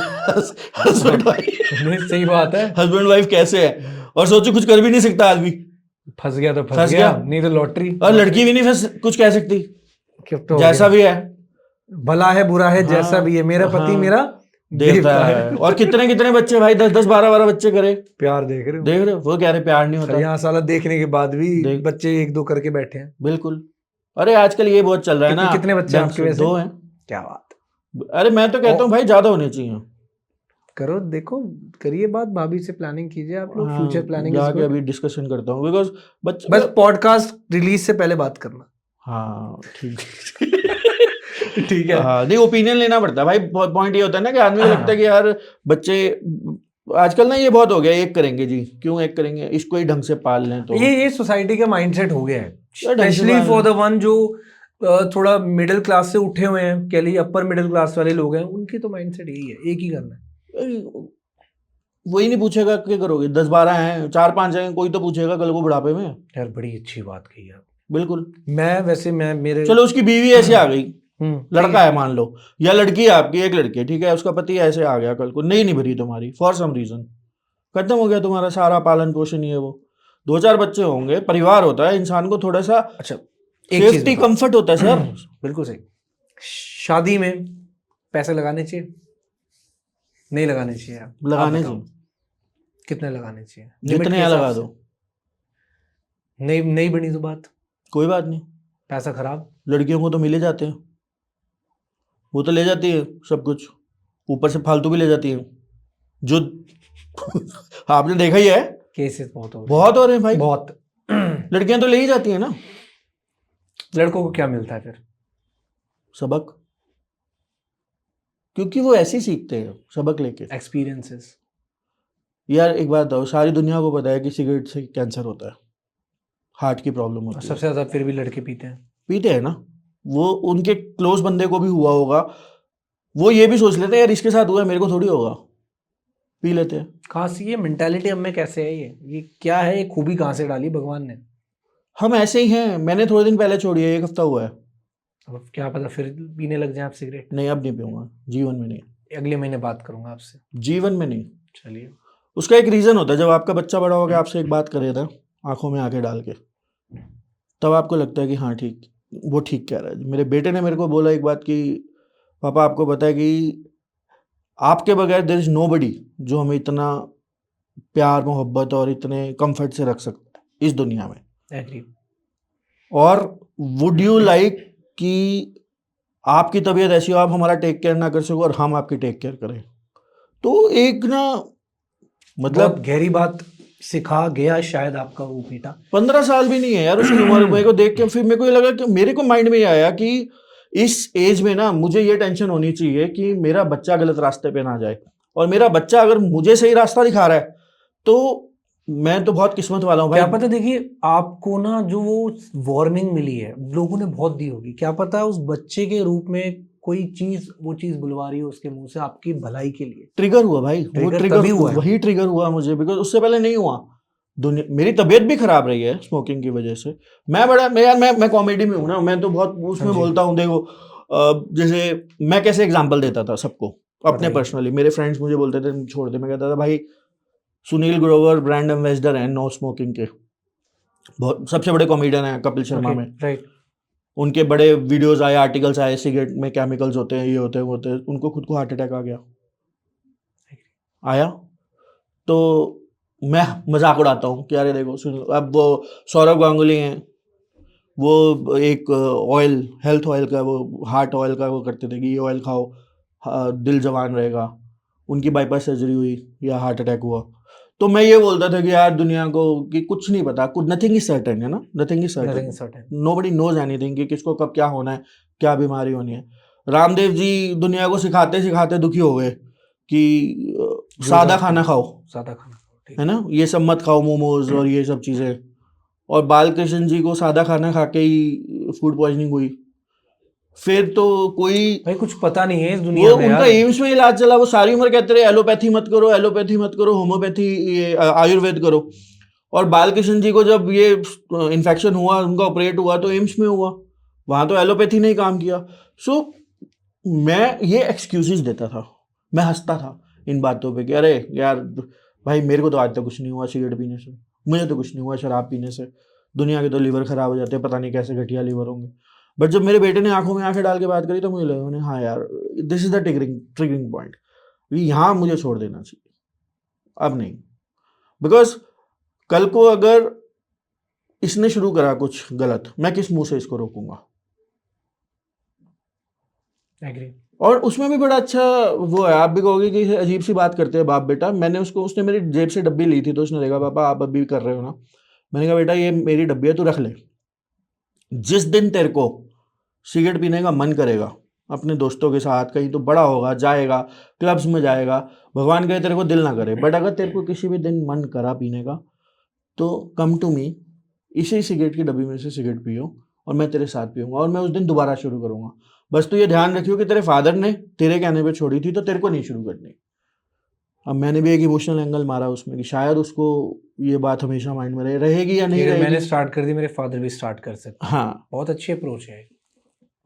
वाइफ, सही बात है। हस्बैंड वाइफ कैसे है। और सोचो कुछ कर भी नहीं सकता आदमी, फंस गया तो फंस गया, नहीं तो लॉटरी। और लड़की भी नहीं कुछ कह सकती, तो जैसा भी है, भला है बुरा है, जैसा भी है, मेरा पति मेरा देवता है। और कितने कितने बच्चे भाई, 10-10 12-12 बच्चे करे। प्यार देख रहे हो, वो कह रहे प्यार नहीं होता। यहाँ साला देखने के बाद भी बच्चे 1-2 करके बैठे हैं। बिल्कुल, अरे आजकल ये बहुत चल रहा है ना। कितने बच्चे आपके वैसे? 2 हैं। क्या बात। अरे मैं तो कहता हूँ भाई ज्यादा होने चाहिए। करो, देखो, करिए बात, भाभी से प्लानिंग कीजिए आप लोग, फ्यूचर प्लानिंग। जाके अभी डिस्कशन करता हूँ, बिकॉज बस पॉडकास्ट रिलीज से पहले बात करना। हाँ ठीक ठीक है। हाँ, नहीं ओपिनियन लेना पड़ता है भाई। पॉइंट ये होता है ना कि आदमी को लगता है कि यार बच्चे आजकल ना ये बहुत हो गया, एक करेंगे जी, क्यों एक करेंगे, इसको ही ढंग से पाल लें। तो ये सोसाइटी का माइंडसेट हो गया है, स्पेशली फॉर द वन जो थोड़ा मिडिल क्लास से उठे हुए हैं, कह लीजिए अपर मिडिल क्लास वाले लोग हैं, उनकी तो माइंडसेट यही है, एक ही करना है। वही नहीं पूछेगा क्या करोगे, 10-12 हैं, 4-5 हैं, कोई तो पूछेगा कल को बुढ़ापे में। यार बड़ी अच्छी बात कही आप। बिल्कुल। मैं मेरे चलो उसकी बीवी ऐसे आ गई, लड़का है मान लो, या लड़की है आपकी, एक लड़की है, ठीक है, उसका पति ऐसे आ गया कल को, नहीं भरी तुम्हारी फॉर सम रीजन, खत्म हो गया तुम्हारा सारा पालन पोषण। ये वो 2-4 बच्चे होंगे, परिवार होता है, इंसान को थोड़ा सा अच्छा सेफ्टी कंफर्ट होता है सर। बिल्कुल सही। शादी में पैसे लगाने चाहिए, नहीं लगाने चाहिए? आप लगाने चाहिए। कितने लगाने चाहिए? जितने यहाँ लगा दो। नहीं बनी तो बात, कोई बात नहीं, पैसा खराब। लड़कियों को तो मिले जाते हैं, वो तो ले जाती है सब कुछ, ऊपर से फालतू भी ले जाती है जो आपने देखा ही है। केसेस बहुत हो रहे बहुत हो रहे हैं भाई, हैं, बहुत। लड़कियां तो ले ही जाती है ना। लड़कों को क्या मिलता है फिर? सबक, क्योंकि वो ऐसे ही सीखते हैं सबक लेके। एक्सपीरियंसेस। यार एक बात बताओ, सारी दुनिया को पता है कि सिगरेट से कैंसर होता है, हार्ट की प्रॉब्लम होती है, सबसे ज्यादा फिर भी लड़के पीते हैं। पीते हैं ना। वो उनके क्लोज बंदे को भी हुआ होगा, वो ये भी सोच लेते हैं यार इसके साथ हुआ है मेरे को थोड़ी होगा, पी लेते हैं। कहाँ से ये मेंटालिटी हम में कैसे है? ये क्या है? ये खूबी कहाँ से डाली भगवान ने? हम ऐसे ही हैं। मैंने थोड़े दिन पहले छोड़ी है, 1 हफ्ता हुआ है। अब क्या पता फिर पीने लग जाए आप सिगरेट। नहीं अब नहीं पीऊंगा, जीवन में नहीं, अगले महीने बात करूंगा आपसे। जीवन में नहीं। चलिए। उसका एक रीज़न होता है, जब आपका बच्चा बड़ा हो गया आपसे एक बात करे ना आंखों में आंखें डाल के, तब आपको लगता है कि हाँ ठीक, वो ठीक कह रहा है। मेरे बेटे ने मेरे को बोला एक बात कि पापा आपको पता है कि आपके बगैर देयर इज नोबडी जो हमें इतना प्यार मोहब्बत और इतने कंफर्ट से रख सकता है इस दुनिया में, एग्री। और वुड यू लाइक कि आपकी तबीयत ऐसी हो आप हमारा टेक केयर ना कर सको और हम आपकी टेक केयर करें। तो एक ना मतलब मतलब गहरी बात सिखा गया शायद आपका वो बेटा। 15 साल भी नहीं है यार उसकी उम्र। मेरे को देख के फिर मेरे को ये लगा कि मेरे को माइंड में ये आया कि इस एज में ना मुझे ये टेंशन होनी चाहिए कि मेरा बच्चा गलत रास्ते पे ना जाए, और मेरा बच्चा अगर मुझे सही रास्ता दिखा रहा है तो मैं तो बहुत किस्मत वाला हूँ भाई। क्या पता, देखिए आपको ना जो वो वार्निंग मिली है लोगों ने बहुत दी होगी, क्या पता उस बच्चे के रूप में कोई चीज वो चीज बुलवा रही हो उसके मुंह से आपकी भलाई के लिए। ट्रिगर हुआ भाई, वो ट्रिगर ट्रिगर तभी हुआ है। वही ट्रिगर हुआ मुझे, बिकॉज उससे पहले नहीं हुआ। दुनिया मेरी तबीयत भी खराब रही है स्मोकिंग की वजह से। मैं कॉमेडी में हूँ ना, मैं तो बहुत उसमें हाँ जी। बोलता हूँ। देखो जैसे मैं कैसे एग्जांपल देता था सबको अपने बताइए। पर्सनली, मेरे फ्रेंड्स मुझे बोलते थे छोड़ दे, मैं कहता था भाई सुनील ग्रोवर ब्रांड एम्बेसडर हैं नो स्मोकिंग के, बहुत सबसे बड़े कॉमेडियन हैं कपिल शर्मा में। राइट। उनके बड़े वीडियोस आए, आर्टिकल्स आए, सिगरेट में केमिकल्स होते हैं, ये होते हैं वो होते हैं, उनको खुद को हार्ट अटैक आ गया, आया। तो मैं मजाक उड़ाता हूँ कि अरे देखो अब वो सौरभ गांगुली हैं, वो एक ऑयल हेल्थ ऑयल का, वो हार्ट ऑयल का वो करते थे कि ये ऑयल खाओ दिल जवान रहेगा। उनकी बाईपास सर्जरी हुई या हार्ट अटैक हुआ। तो मैं ये बोलता था कि यार दुनिया को कि कुछ नहीं पता, कुछ नथिंग इज सर्टेन है ना, nothing is certain, nobody knows anything कि किसको कब क्या होना है, क्या बीमारी होनी है। रामदेव जी दुनिया को सिखाते सिखाते दुखी हो गए कि सादा खाना खाओ, सादा खाना ठीक है ना, ये सब मत खाओ मोमोज और ये सब चीज़ें। और बालकृष्ण जी को सादा खाना खा के ही फूड पॉइजनिंग हुई। फिर तो कोई भाई कुछ पता नहीं है इस वो दुनिया में उनका यार। एम्स में इलाज चला, वो सारी उम्र कहते रहे एलोपैथी मत करो, एलोपैथी मत करो, होम्योपैथी ये आयुर्वेद करो। और बालकृष्ण जी को जब ये इन्फेक्शन हुआ, उनका ऑपरेट हुआ तो एम्स में हुआ, वहाँ तो एलोपैथी ने ही काम किया। सो मैं ये एक्सक्यूजेस देता था, मैं हंसता था इन बातों पे कि अरे यार भाई मेरे को तो आज तक कुछ नहीं हुआ सिगरेट पीने से, मुझे तो कुछ नहीं हुआ शराब पीने से, दुनिया के तो लीवर खराब हो जाते हैं, पता नहीं कैसे घटिया लीवर होंगे। बट जब मेरे बेटे ने आंखों में आंखें डाल के बात करी तो मुझे लगा उन्हें हाँ यार this is the triggering point, यहाँ मुझे छोड़ देना चाहिए, अब नहीं। बिकॉज कल को अगर इसने शुरू करा कुछ गलत, मैं किस मुंह से इसको रोकूंगा। एग्री। और उसमें भी बड़ा अच्छा वो है, आप भी कहोगे कि अजीब सी बात करते हैं बाप बेटा। मैंने उसने मेरी जेब से डब्बी ली थी तो उसने देखा पापा आप अभी कर रहे हो ना, मैंने कहा बेटा ये मेरी डब्बी है तू रख ले, जिस दिन तेरे को सिगरेट पीने का मन करेगा अपने दोस्तों के साथ कहीं तो बड़ा होगा, जाएगा क्लब्स में जाएगा, भगवान करे तेरे को दिल ना करे, बट अगर तेरे को किसी भी दिन मन करा पीने का तो कम टू मी, इसी सिगरेट की डब्बी में से सिगरेट पियो और मैं तेरे साथ पीऊंगा और मैं उस दिन दोबारा शुरू करूंगा। बस तू ये ध्यान रखियो कि तेरे फादर ने तेरे कहने पे छोड़ी थी तो तेरे को नहीं शुरू करनी। अब मैंने भी एक इमोशनल एंगल मारा उसमें कि शायद उसको ये बात हमेशा माइंड में रहेगी या नहीं अगर रहेगी। मैंने स्टार्ट कर दी मेरे फादर भी स्टार्ट कर सकते हैं। हाँ, बहुत अच्छी अप्रोच है।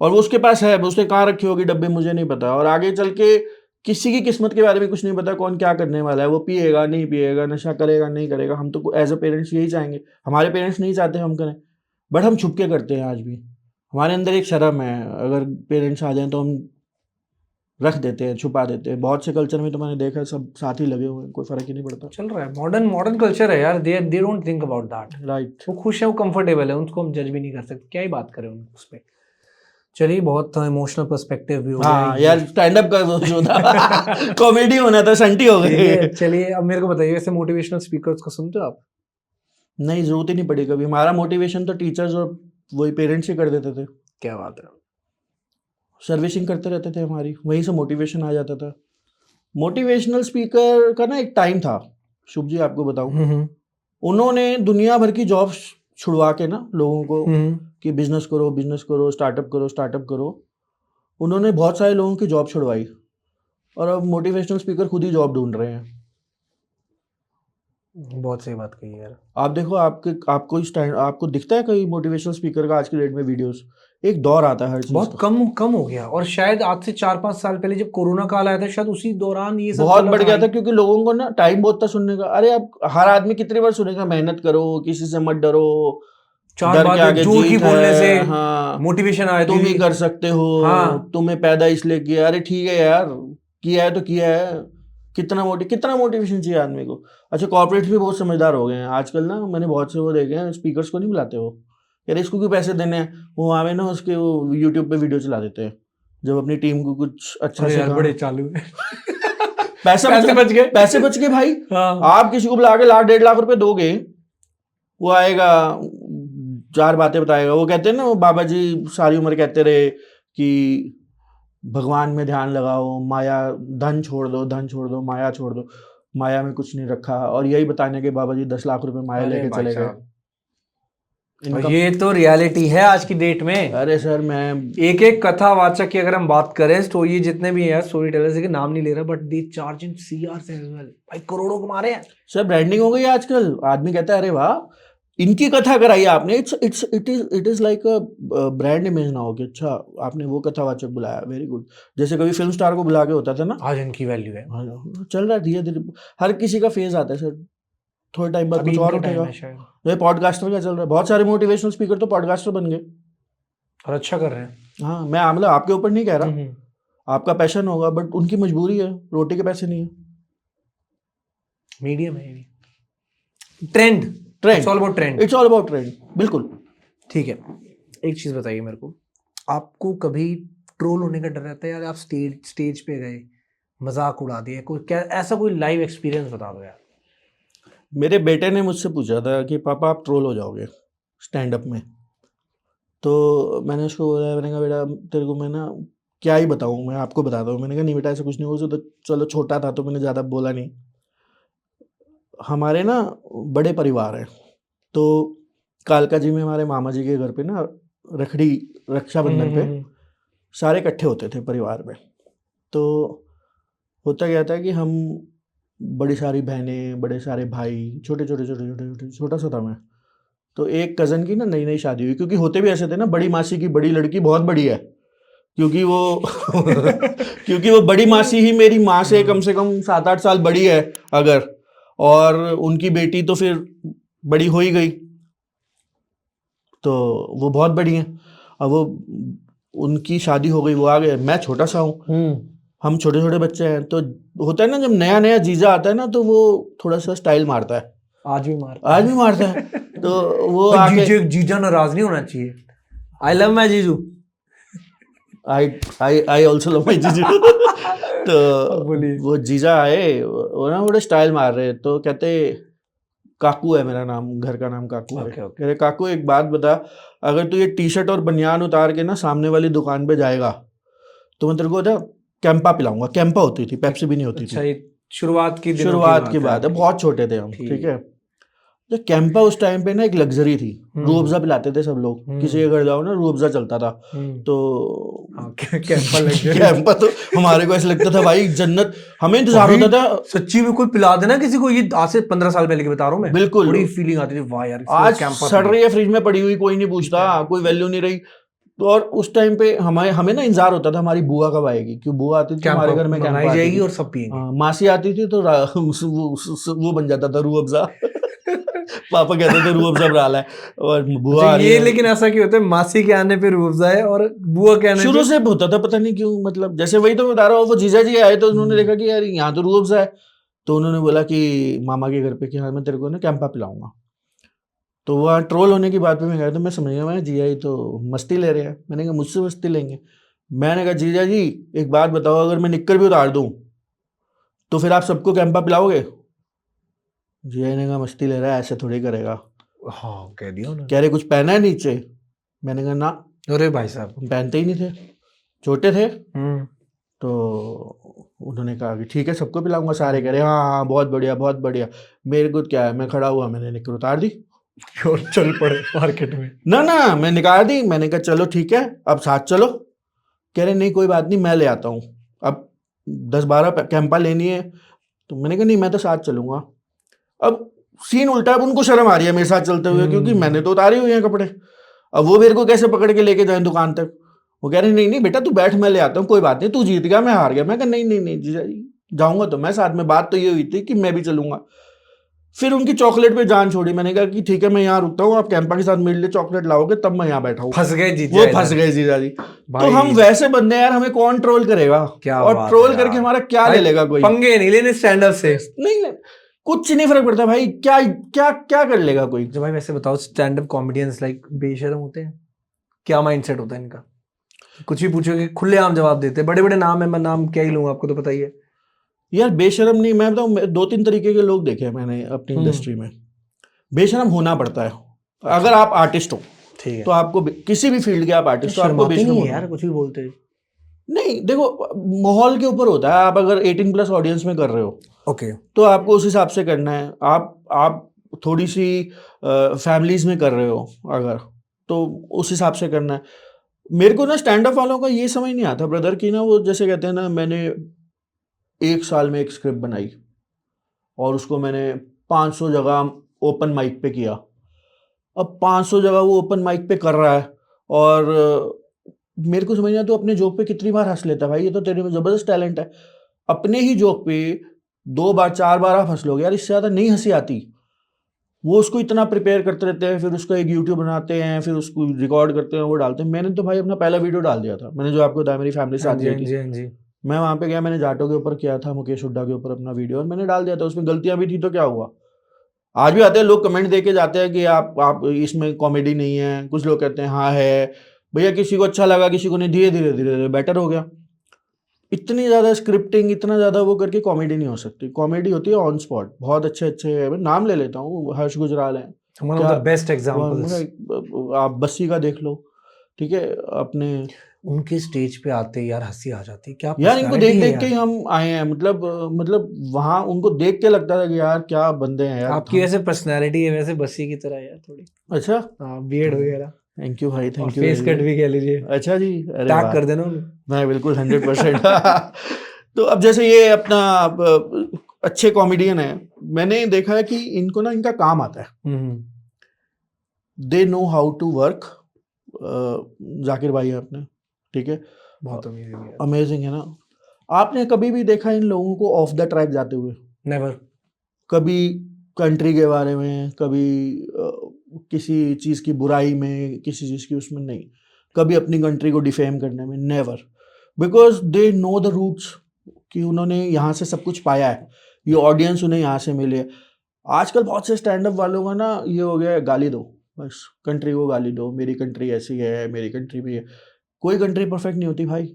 और वो उसके पास है, उसने कहाँ रखी होगी डब्बे मुझे नहीं पता। और आगे चल के किसी की किस्मत के बारे में कुछ नहीं पता, कौन क्या करने वाला है, वो पिएगा नहीं पिएगा, नशा करेगा नहीं करेगा। हम तो एज अ पेरेंट्स यही चाहेंगे, हमारे पेरेंट्स नहीं चाहते हम करें, बट हम छुप के करते हैं। आज भी हमारे अंदर एक शर्म है, अगर पेरेंट्स आ जाएं तो हम रख देते हैं, छुपा देते हैं। बहुत से कल्चर में तो मैंने देखा है सब साथ ही लगे हुए हैं, कोई फर्क ही नहीं पड़ता। चल रहा है मॉडर्न कल्चर है यार। They don't think about that. Right. वो खुश है, वो कंफर्टेबल है, उनको हम जज भी नहीं कर सकते, क्या ही बात करें उस पर। चलिए, बहुत इमोशनल पर्सपेक्टिव भी हो गया हाँ ये। यार, स्टैंड अप का वो जो था कॉमेडी होना था, संटी हो ठीक गए। है, चलिए अब मेरे को बताइए, वैसे मोटिवेशनल स्पीकर्स को सुनते हो आप? नहीं, जरूरत ही नहीं पड़ी कभी। हमारा मोटिवेशन तो टीचर्स और वही पेरेंट्स ही कर देते थे। क्या बात है। सर्विसिंग करते रहते थे हमारी, वहीं से मोटिवेशन आ जाता था। मोटिवेशनल स्पीकर का ना एक टाइम था, शुभ जी आपको बताऊं, उन्होंने दुनिया भर की जॉब्स छुड़वा के ना लोगों को कि बिजनेस करो, स्टार्टअप करो। उन्होंने बहुत सारे लोगों की जॉब छुड़वाई और अब मोटिवेशनल स्पीकर खुद ही जॉब ढूंढ रहे हैं। बहुत सही बात कही यार। आप देखो, आपको दिखता है कहीं मोटिवेशनल स्पीकर का आज की डेट में वीडियोस? एक दौर आता है हर चीज बहुत का। कम हो गया, और शायद आज से 4-5 साल पहले जब कोरोना काल आया था, शायद उसी दौरान ये सब बहुत चला बढ़ गया था। था, क्योंकि लोगों को ना टाइम बहुत था सुनने का। अरे अब हर आदमी कितनी बार सुनेगा, मेहनत करो, किसी से मत डरो, चार डर के बातें आगे जोर की जीत बोलने है, से हाँ, मोटिवेशन आती तुम ही थी। कर सकते हो, हाँ। तुम्हें पैदा इसलिए किया। अरे ठीक है यार, किया है तो किया है। कितना मोटिवेशन चाहिए आदमी को। अच्छा, कॉर्पोरेट भी बहुत समझदार हो गए हैं आजकल ना। मैंने बहुत से वो देखे हैं, स्पीकर्स को नहीं बुलाते वो, यार इसको क्यों पैसे देने हैं, वो आवे ना उसके वो यूट्यूब पे वीडियो चला देते हैं जब अपनी टीम को कुछ अच्छा अरे यार, सिखा। बड़े चालू है। पैसे बच गए भाई। हाँ। आप किसी को बुला के 1.5 लाख रुपए दोगे, वो आएगा 4 बातें बताएगा। वो कहते हैं ना, वो बाबा जी सारी उम्र कहते रहे कि भगवान में ध्यान लगाओ, माया धन छोड़ दो, माया छोड़ दो, माया में कुछ नहीं रखा। और यही बताने के बाबा जी 10 लाख रुपए माया अरे लेके भाई चले गए। साहब, और ये तो रियलिटी है आज की डेट में। अरे सर, मैं एक एक कथावाचक की अगर हम बात करें, स्टोरी जितने भी हैं, स्टोरी टेलर्स के नाम नहीं ले रहा, but they charge in CR as well. भाई करोड़ों कमा रहे हैं। सर, ब्रांडिंग हो गई है आजकल। आदमी कहता है अरे वाह, इनकी कथा कराई आपने, it is like a brand image ना हो कि अच्छा आपने वो कथावाचक बुलाया, वेरी गुड। जैसे कभी फिल्म स्टार को बुला के होता था ना, आज इनकी वैल्यू है। चल रहा है धीरे धीरे। हर किसी का फेज आता है सर, थोड़े टाइम बाद अभी कुछ और इनका उठेगा। time है शायद, ये पॉडकास्टर का चल रहा है, बहुत सारे मोटिवेशनल स्पीकर तो पॉडकास्टर बन गए। और अच्छा कर रहे हैं। हाँ, मैं मतलब आपके ऊपर नहीं कह रहा, हम्म। आपका पैशन होगा, बट उनकी मजबूरी है, रोटी के पैसे नहीं है। मीडियम है ये। Trend it's all about trend. It's all about trend, बिल्कुल। ठीक है, एक चीज बताइए मेरे को, आपको कभी ट्रोल होने का डर रहता है यार? आप स्टेज पे गए, मजाक उड़ा दिया, कोई क्या ऐसा कोई लाइव एक्सपीरियंस बता दो यार। मेरे बेटे ने मुझसे पूछा था कि पापा आप ट्रोल हो जाओगे स्टैंड अप में। तो मैंने उसको बोला, मैंने कहा बेटा तेरे को मैं ना क्या ही बताऊँ, मैं आपको बताता हूँ। मैंने कहा नहीं बेटा, ऐसा कुछ नहीं हो। तो चलो छोटा था तो मैंने ज़्यादा बोला नहीं। हमारे ना बड़े परिवार हैं, तो कालका जी में हमारे मामा जी के घर पे ना रक्षाबंधन पे सारे इकट्ठे होते थे परिवार में। तो होता क्या था कि हम बड़ी सारी बहनें, बड़े सारे भाई, छोटा सा था मैं। तो एक कज़न की ना नई शादी हुई, क्योंकि होते भी ऐसे थे ना, बड़ी मासी की बड़ी लड़की बहुत बड़ी है, क्योंकि वो क्योंकि वो बड़ी मासी ही मेरी माँ से कम 7-8 साल बड़ी है अगर, और उनकी बेटी तो फिर बड़ी हो ही गई, तो वो बहुत बड़ी हैं। अब वो उनकी शादी हो गई, वो आ गए, मैं छोटा सा हूँ, हम छोटे छोटे बच्चे हैं। तो होता है ना, जब नया नया जीजा आता है ना, तो वो थोड़ा सा स्टाइल मारता है। आज भी मारता है। तो वो आके जीजा नाराज नहीं होना चाहिए। आई लव माय जीजू। आई ऑल्सो लव माय जीजू। तो बोलिए। वो जीजा आए, वो ना बड़े स्टाइल मार रहे, तो कहते काकू है मेरा नाम, घर का नाम काकू है। Okay. कह रहे काकू एक बात बता, अगर तू ये टी शर्ट और बनियान उतार के ना सामने वाली दुकान पे जाएगा तो मैं तेरे को कैंपा पिलाऊंगा। कैंपा होती थी, पेप्सी भी नहीं होती अच्छा, थी। ये शुरुआत की बात है, बहुत छोटे थे हम, ठीक है। तो कैंपा उस टाइम पे ना एक लग्जरी थी। रूह अफ़ज़ा पिलाते थे सब लोग, किसी के घर जाओ ना रूह अफ़ज़ा चलता था। तो कैंपा तो हमारे को ऐसा लगता था भाई जन्नत, हमें इंतजार होता था। सच्ची में कोई पिला देना किसी को, ये आज से 15 साल पहले की बता रहा हूँ मैं, बिल्कुल बड़ी फीलिंग आती थी, वाह यार आज सड़ रही है फ्रिज में पड़ी हुई, कोई नहीं पूछता, कोई वैल्यू नहीं रही। तो और उस टाइम पे हमें ना इंतजार होता था हमारी बुआ कब आएगी, क्यों बुआ आती थी हमारे घर में, कैंपा जाएगी और सब पिएंगे। मासी आती थी तो वो बन जाता था रूह अफ़ज़ा। पापा कहते थे रूह अफ़ज़ा बना है, और बुआ ये लेकिन ऐसा क्यों होता है, मासी के आने पे रूह अफ़ज़ा है और बुआ के आने शुरू से होता था, पता नहीं क्यों। मतलब जैसे वही तो बता रहा हूँ, वो जीजा जी आए तो उन्होंने देखा कि यार यहाँ तो रूह अफ़ज़ा है, तो उन्होंने बोला कि मामा के घर पे कि हाँ मैं तेरे को ना कैंपा पिलाऊंगा। तो वहाँ ट्रोल होने की बात पे मैं गया तो मैं समझ गया मैं जीजा जी तो मस्ती ले रहे हैं। मैंने कहा मुझसे मस्ती लेंगे? मैंने कहा जीजा जी एक बात बताओ, अगर मैं निक्कर भी उतार दूँ तो फिर आप सबको कैंपा पिलाओगे? जीजा जी ने कहा मस्ती ले रहा है, ऐसे थोड़ी करेगा। हाँ कह दिया उन्होंने। कह रहे कुछ पहना है नीचे? मैंने कहा ना, अरे भाई साहब। हम पहनते ही नहीं थे, छोटे थे। हम्म। तो उन्होंने कहा कि ठीक है सबको पिलाऊंगा। सारे कह रहे हाँ हाँ बहुत बढ़िया बहुत बढ़िया। मेरे को क्या है, मैं खड़ा हुआ, मैंने निक्कर उतार दी और चल पड़े मार्केट में। ना मैं निकाल दी। मैंने कहा चलो ठीक है अब साथ चलो। कह रहे नहीं कोई बात नहीं मैं ले आता हूँ, अब 10-12 कैंपा लेनी है। तो मैंने कहा नहीं मैं तो साथ चलूंगा। अब सीन उल्टा, अब उनको शर्म आ रही है मेरे साथ चलते हुए क्योंकि मैंने तो उतारे हुए हैं कपड़े। अब वो मेरे को कैसे पकड़ के लेके जाए दुकान तक? वो कह रहे नहीं बेटा तू बैठ मैं ले आता हूँ, कोई बात नहीं, तू जीत गया मैं हार गया। मैं कहा नहीं जीजा जी जाऊंगा तो मैं साथ में। बात तो ये हुई थी कि मैं भी चलूंगा। फिर उनकी चॉकलेट पे जान छोड़ी। मैंने कहा कि ठीक है मैं यहाँ रुकता हूँ, आप कैंपा के साथ मेरे लिए चॉकलेट लाओगे तब मैं यहाँ बैठा हूँ। फंस गए जीजा। वो फंस गए जीजा जी। तो भाई। हम वैसे बंदे हैं यार, हमें कौन ट्रोल करेगा? क्या और बात है ट्रोल यार। करके हमारा क्या ले भाई, लेगा कोई? पंगे नहीं लेने स्टैंड अप से। नहीं कुछ नहीं फर्क पड़ता भाई, क्या क्या क्या कर लेगा कोई? जो भाई वैसे बताओ स्टैंड अप कॉमेडियंस लाइक बेशर्म होते हैं? क्या माइंडसेट होता है इनका? कुछ भी पूछोगे खुलेआम जवाब देते हैं। बड़े बड़े नाम है, मैं नाम क्या ही लूंगा, आपको तो पता ही है। यार बेशरम नहीं, मैं बताऊँ 2-3 तरीके के लोग देखे हैं मैंने अपनी इंडस्ट्री में। बेशरम होना पड़ता है अगर आप आर्टिस्ट हो। ठीक है। तो आपको किसी भी फील्ड के आप आर्टिस्ट हो, आपको शर्माते बेशरम नहीं है होना यार, कुछ भी बोलते हैं। नहीं। देखो माहौल के ऊपर होता है। आप अगर 18+ ऑडियंस में कर रहे हो ओके। तो आपको उस हिसाब से करना है। आप थोड़ी सी फैमिलीज में कर रहे हो अगर, तो उस हिसाब से करना है। मेरे को ना स्टैंड अप वालों का ये समझ नहीं आता ब्रदर कि ना वो जैसे कहते हैं ना, मैंने 1 साल में एक स्क्रिप्ट बनाई और उसको मैंने 500 जगह ओपन माइक पे किया। अब 500 जगह वो ओपन माइक पे कर रहा है और मेरे को समझ नहीं आता तो अपने जोक पे कितनी बार हंस लेता है भाई? ये तो तेरे में जबरदस्त टैलेंट है। अपने ही जोक पे 2 बार 4 बार आप हंस लोगे यार, इससे ज़्यादा नहीं हंसी आती। वो उसको इतना प्रिपेयर करते रहते हैं, फिर उसका एक यूट्यूब बनाते हैं, फिर उसको रिकॉर्ड करते हैं, वो डालते हैं। मैंने तो भाई अपना पहला वीडियो डाल दिया था, मैंने जो आपको बताया मेरी फैमिली साथ गई थी। हाँ जी। मैं वहाँ पे गया, मैंने जाटो के ऊपर किया था, मुकेश हुड्डा के ऊपर अपना वीडियो, और मैंने डाल दिया था। उसमें गलतियाँ भी थी तो क्या हुआ? आज भी आते हैं लोग कमेंट दे के जाते हैं कि आप इसमें कॉमेडी नहीं है। कुछ लोग कहते हैं हाँ है भैया, किसी को अच्छा लगा किसी को नहीं, धीरे धीरे बेटर हो गया। इतनी ज़्यादा स्क्रिप्टिंग, इतना ज़्यादा वो करके कॉमेडी नहीं हो सकती। कॉमेडी होती है ऑन स्पॉट। बहुत अच्छे मैं नाम ले लेता हूँ, हर्ष गुजराल है, one of the best examples. आप बस्सी का देख लो, ठीक है अपने। उनके स्टेज पे आते यार हंसी आ जाती। क्या यार इनको personality है देख के यार। ही हम आए हैं। मतलब वहाँ उनको देख के लगता था कि यार क्या बंदे हैं यार। आपकी वैसे पर्सनालिटी है वैसे बस्सी की तरह यार थोड़ी। अच्छा, हाँ बियर्ड वगैरह, थैंक यू भाई, और थैंक यू। फेस कट भी कह लीजिए। अच्छा जी, अरे टैग वाह, कर देना उन्हें। मैं बिल्कुल 100%। तो अब जैसे ये अपना अच्छे कॉमेडियन है, मैंने देखा है कि इनको ना इनका काम आता है। They know how to work. Zakir भाई है अपने, ठीक है, बहुत अमेजिंग है। अमेजिंग है ना। आपने कभी भी देखा इन लोगों को ऑफ द ट्रैक जाते हुए? नेवर। कभी कंट्री के बारे में, कभी किसी चीज़ की बुराई में, किसी चीज़ की उसमें नहीं। कभी अपनी कंट्री को डिफेम करने में, never. Because they know the roots, कि उन्होंने यहाँ से सब कुछ पाया है, ये ऑडियंस उन्हें यहाँ से मिले। आजकल बहुत से स्टैंड अप वालों का ना ये हो गया है, गाली दो बस, कंट्री को गाली दो, मेरी कंट्री ऐसी है, मेरी कंट्री भी है। कोई कंट्री परफेक्ट नहीं होती भाई,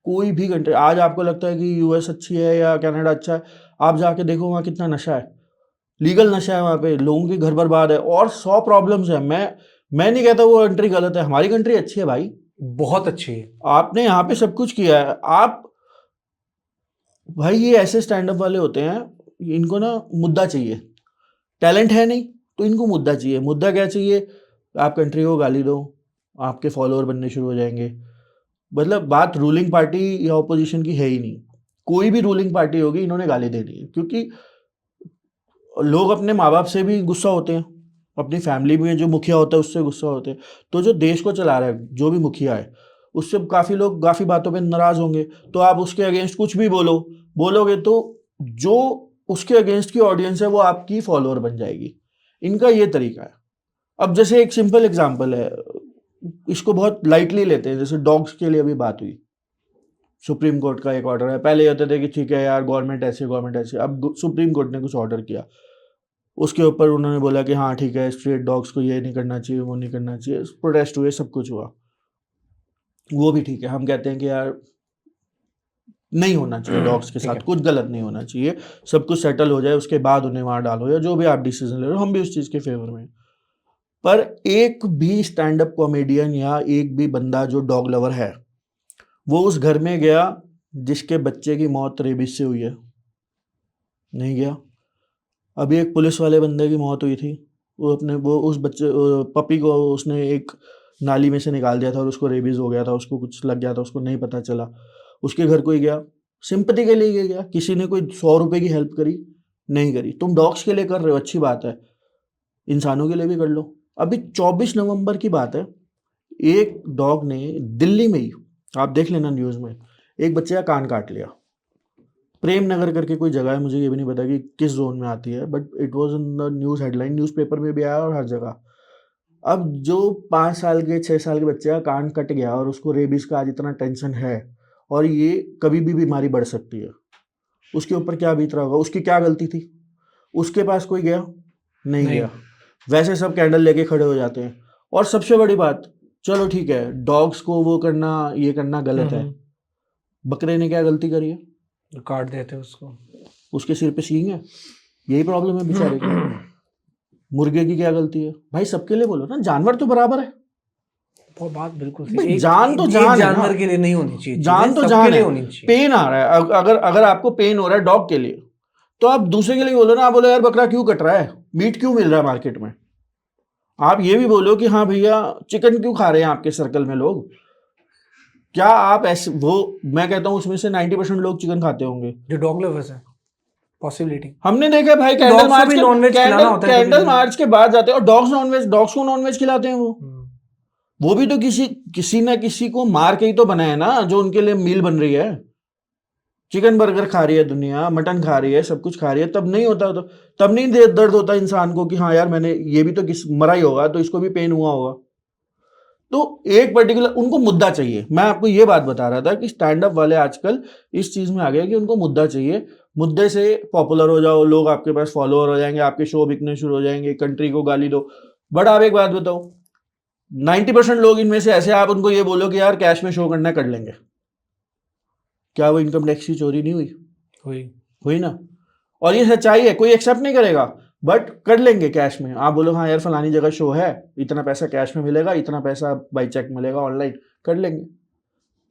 कोई भी कंट्री। आज आपको लगता है कि यूएस अच्छी है या कनाडा अच्छा है, आप जाके देखो वहाँ कितना नशा है, लीगल नशा है वहाँ पे, लोगों के घर बर्बाद है और 100 प्रॉब्लम्स है। मैं नहीं कहता वो कंट्री गलत है, हमारी कंट्री अच्छी है भाई, बहुत अच्छी है। आपने यहाँ पे सब कुछ किया है। आप भाई ये ऐसे स्टैंड अप वाले होते हैं, इनको ना मुद्दा चाहिए। टैलेंट है नहीं तो इनको मुद्दा चाहिए। मुद्दा क्या चाहिए? आप कंट्री को गाली दो, आपके फॉलोअर बनने शुरू हो जाएंगे। मतलब बात रूलिंग पार्टी या ऑपोजिशन की है ही नहीं, कोई भी रूलिंग पार्टी होगी इन्होंने गाली देनी है। क्योंकि लोग अपने माँ बाप से भी गुस्सा होते हैं, अपनी फैमिली में जो मुखिया होता है उससे गुस्सा होते हैं। तो जो देश को चला रहा है, जो भी मुखिया है, उससे काफ़ी लोग काफ़ी बातों पे नाराज़ होंगे। तो आप उसके अगेंस्ट कुछ भी बोलोगे तो जो उसके अगेंस्ट की ऑडियंस है वो आपकी फॉलोअर बन जाएगी। इनका ये तरीका है। अब जैसे एक सिंपल एग्जांपल है, इसको बहुत लाइटली लेते हैं, जैसे डॉग्स के लिए अभी बात हुई, सुप्रीम कोर्ट का एक ऑर्डर है। पहले ये होते थे कि ठीक है यार गवर्नमेंट ऐसे गवर्नमेंट ऐसे, अब सुप्रीम कोर्ट ने कुछ ऑर्डर किया, उसके ऊपर उन्होंने बोला कि हाँ ठीक है, स्ट्रीट डॉग्स को ये नहीं करना चाहिए, वो नहीं करना चाहिए, प्रोटेस्ट हुए, सब कुछ हुआ, वो भी ठीक है। हम कहते हैं कि यार नहीं होना चाहिए डॉग्स के ठीक साथ, है। कुछ गलत नहीं होना चाहिए, सब कुछ सेटल हो जाए उसके बाद उन्हें वहां डालो, या जो भी आप डिसीजन ले रहे हो, हम भी उस चीज़ के फेवर में हैं। पर एक भी स्टैंड अप कॉमेडियन या एक भी बंदा जो डॉग लवर है, वो उस घर में गया जिसके बच्चे की मौत रेबीज से हुई है? नहीं गया। अभी एक पुलिस वाले बंदे की मौत हुई थी, वो उस बच्चे पपी को उसने एक नाली में से निकाल दिया था और उसको रेबीज हो गया था, उसको कुछ लग गया था, उसको नहीं पता चला, उसके घर कोई गया, सिंपैथी के लिए गया, किसी ने कोई 100 रुपए की हेल्प करी? नहीं करी। तुम डॉग्स के लिए कर रहे हो, अच्छी बात है, इंसानों के लिए भी कर लो। अभी 24 नवंबर की बात है, एक डॉग ने दिल्ली में ही, आप देख लेना न्यूज़ में, एक बच्चे का कान काट लिया। प्रेम नगर करके कोई जगह है, मुझे ये भी नहीं पता कि किस जोन में आती है, but it was in the news headline, newspaper में भी आया और हर जगह। अब जो 5 साल के 6 साल के बच्चे का कान कट गया और उसको रेबीज का आज इतना टेंशन है और ये कभी भी बीमारी बढ़ सकती है, उसके ऊपर क्या बीत रहा होगा? उसकी क्या गलती थी? उसके पास कोई गया? नहीं गया। वैसे सब कैंडल लेके खड़े हो जाते हैं। और सबसे बड़ी बात, चलो ठीक है, डॉग्स को वो करना, ये करना गलत है, बकरे ने क्या गलती करी है? काट देते उसको। उसके सिर पे सींग है, यही प्रॉब्लम है बेचारे की। मुर्गे की क्या गलती है? भाई सबके लिए बोलो ना, जानवर तो बराबर है। वो बात बिल्कुल भाई सही। जान तो एक जान है ना। जानवर के लिए नहीं होनी चाहिए, जान तो सबके जान लिए है। होनी चाहिए। पेन आ रहा है, अगर आपको पेन हो रहा है डॉग के लिए, तो आप दूसरे के लिए बोलो ना, आप बोलो यार बकरा क्यों कट रहा है, मीट क्यों मिल रहा है मार्केट में। आप ये भी बोलो कि हाँ भैया चिकन क्यों खा रहे हैं आपके सर्कल में लोग। क्या आप ऐसे, वो मैं कहता हूँ उसमें से 90% लोग चिकन खाते होंगे जो डॉग लवर्स है, पॉसिबिलिटी। हमने देखा है भाई। Dogs को भी non-veg खिलाना होता है कभी कैंडल कभी। मार्च के बाद जाते हैं और डॉग्स को नॉनवेज खिलाते हैं। वो भी तो किसी ना किसी को मार के ही तो बना है ना, जो उनके लिए मील बन रही है। चिकन बर्गर खा रही है दुनिया, मटन खा रही है, सब कुछ खा रही है, तब नहीं होता, तो तब नहीं दर्द होता इंसान को कि हाँ यार मैंने ये भी तो मरा ही होगा, तो इसको भी पेन हुआ होगा। तो एक पर्टिकुलर उनको मुद्दा चाहिए। मैं आपको ये बात बता रहा था कि स्टैंड अप वाले आजकल इस चीज में आ गए कि उनको मुद्दा चाहिए, मुद्दे से पॉपुलर हो जाओ, लोग आपके पास फॉलोअर हो जाएंगे, आपके शो बिकने शुरू हो जाएंगे, कंट्री को गाली दो। बट आप एक बात बताओ, 90% लोग इनमें से ऐसे, आप उनको ये बोलो कि यार कैश में शो करना है, कर लेंगे, क्या वो इनकम टैक्स की चोरी नहीं हुई? हुई ना। और ये सच्चाई है, कोई एक्सेप्ट नहीं करेगा, बट कर लेंगे कैश में। आप बोलो हाँ यार फलानी जगह शो है, इतना पैसा कैश में मिलेगा, इतना पैसा बाई चेक मिलेगा ऑनलाइन, कर लेंगे।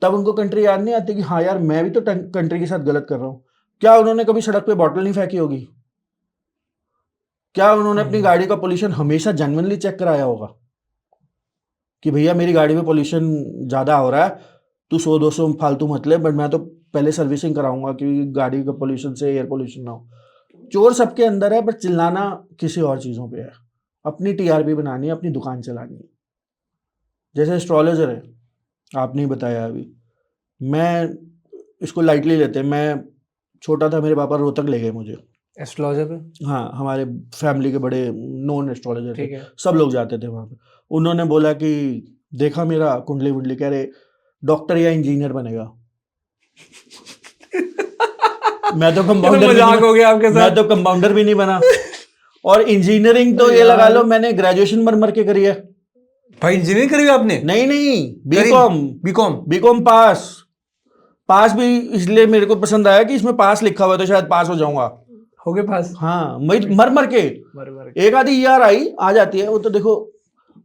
तब उनको कंट्री याद नहीं आती कि हाँ यार मैं भी तो कंट्री के साथ गलत कर रहा हूँ। क्या उन्होंने कभी सड़क पे बॉटल नहीं फेंकी होगी? क्या उन्होंने अपनी गाड़ी का पोल्यूशन हमेशा जेन्युइनली चेक कराया होगा कि भैया मेरी गाड़ी में पोल्यूशन ज्यादा हो रहा है, तू 100-200 फालतू मत ले, बट मैं तो पहले सर्विसिंग कराऊंगा कि गाड़ी का पोल्यूशन से एयर पोल्यूशन ना हो। चोर सबके अंदर है, पर चिल्लाना किसी और चीजों पे है। अपनी टीआरपी बनानी है, अपनी दुकान चलानी है। जैसे एस्ट्रोलॉजर है, आपने बताया अभी, मैं इसको लाइटली लेते हैं। मैं छोटा था, मेरे पापा रोहतक ले गए मुझे। एस्ट्रोलॉजर पे? हाँ, हमारे फैमिली के बड़े नॉन एस्ट्रोलॉजर थे, ठीक है। सब लोग जाते थे वहाँ पे। उन्होंने बोला कि देखा मेरा कुंडली वुंडली, कह रहे डॉक्टर या इंजीनियर बनेगा। मैं तो कंपाउंडर मजाक हो गया आपके साथ। मैं तो कंपाउंडर भी नहीं बना। और इंजीनियरिंग तो ये लगा लो मैंने ग्रेजुएशन मर के करी है। भाई इंजीनियरिंग करी आपने? नहीं, बीकॉम? बीकॉम पास भी इसलिए मेरे को पसंद आया कि इसमें पास लिखा हुआ है, तो शायद पास हो जाऊंगा। हो गए पास? हाँ, मर के एक आधी ईआर आ जाती है, वो तो देखो,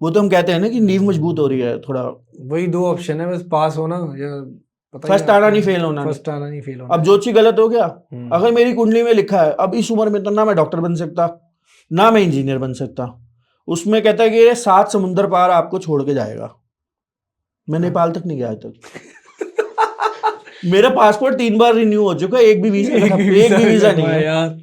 वो तो हम कहते हैं ना कि नींव मजबूत हो रही है थोड़ा। वही 2 ऑप्शन है बस, पास होना या फर्स्ट आना नहीं, फेल होना। फर्स्ट आना नहीं, फेल होना। अब जो चीज गलत हो गया, अगर मेरी कुंडली में लिखा है, अब इस उम्र में तो ना मैं डॉक्टर बन सकता, ना मैं इंजीनियर बन सकता। उसमें कहता है कि ये 7 समुंदर पार आपको छोड़ के जाएगा। मैं नेपाल तक नहीं गया आज तक। मेरा पासपोर्ट 3 बार रिन्यू हो चुका है, एक भी वीजा नहीं है यार।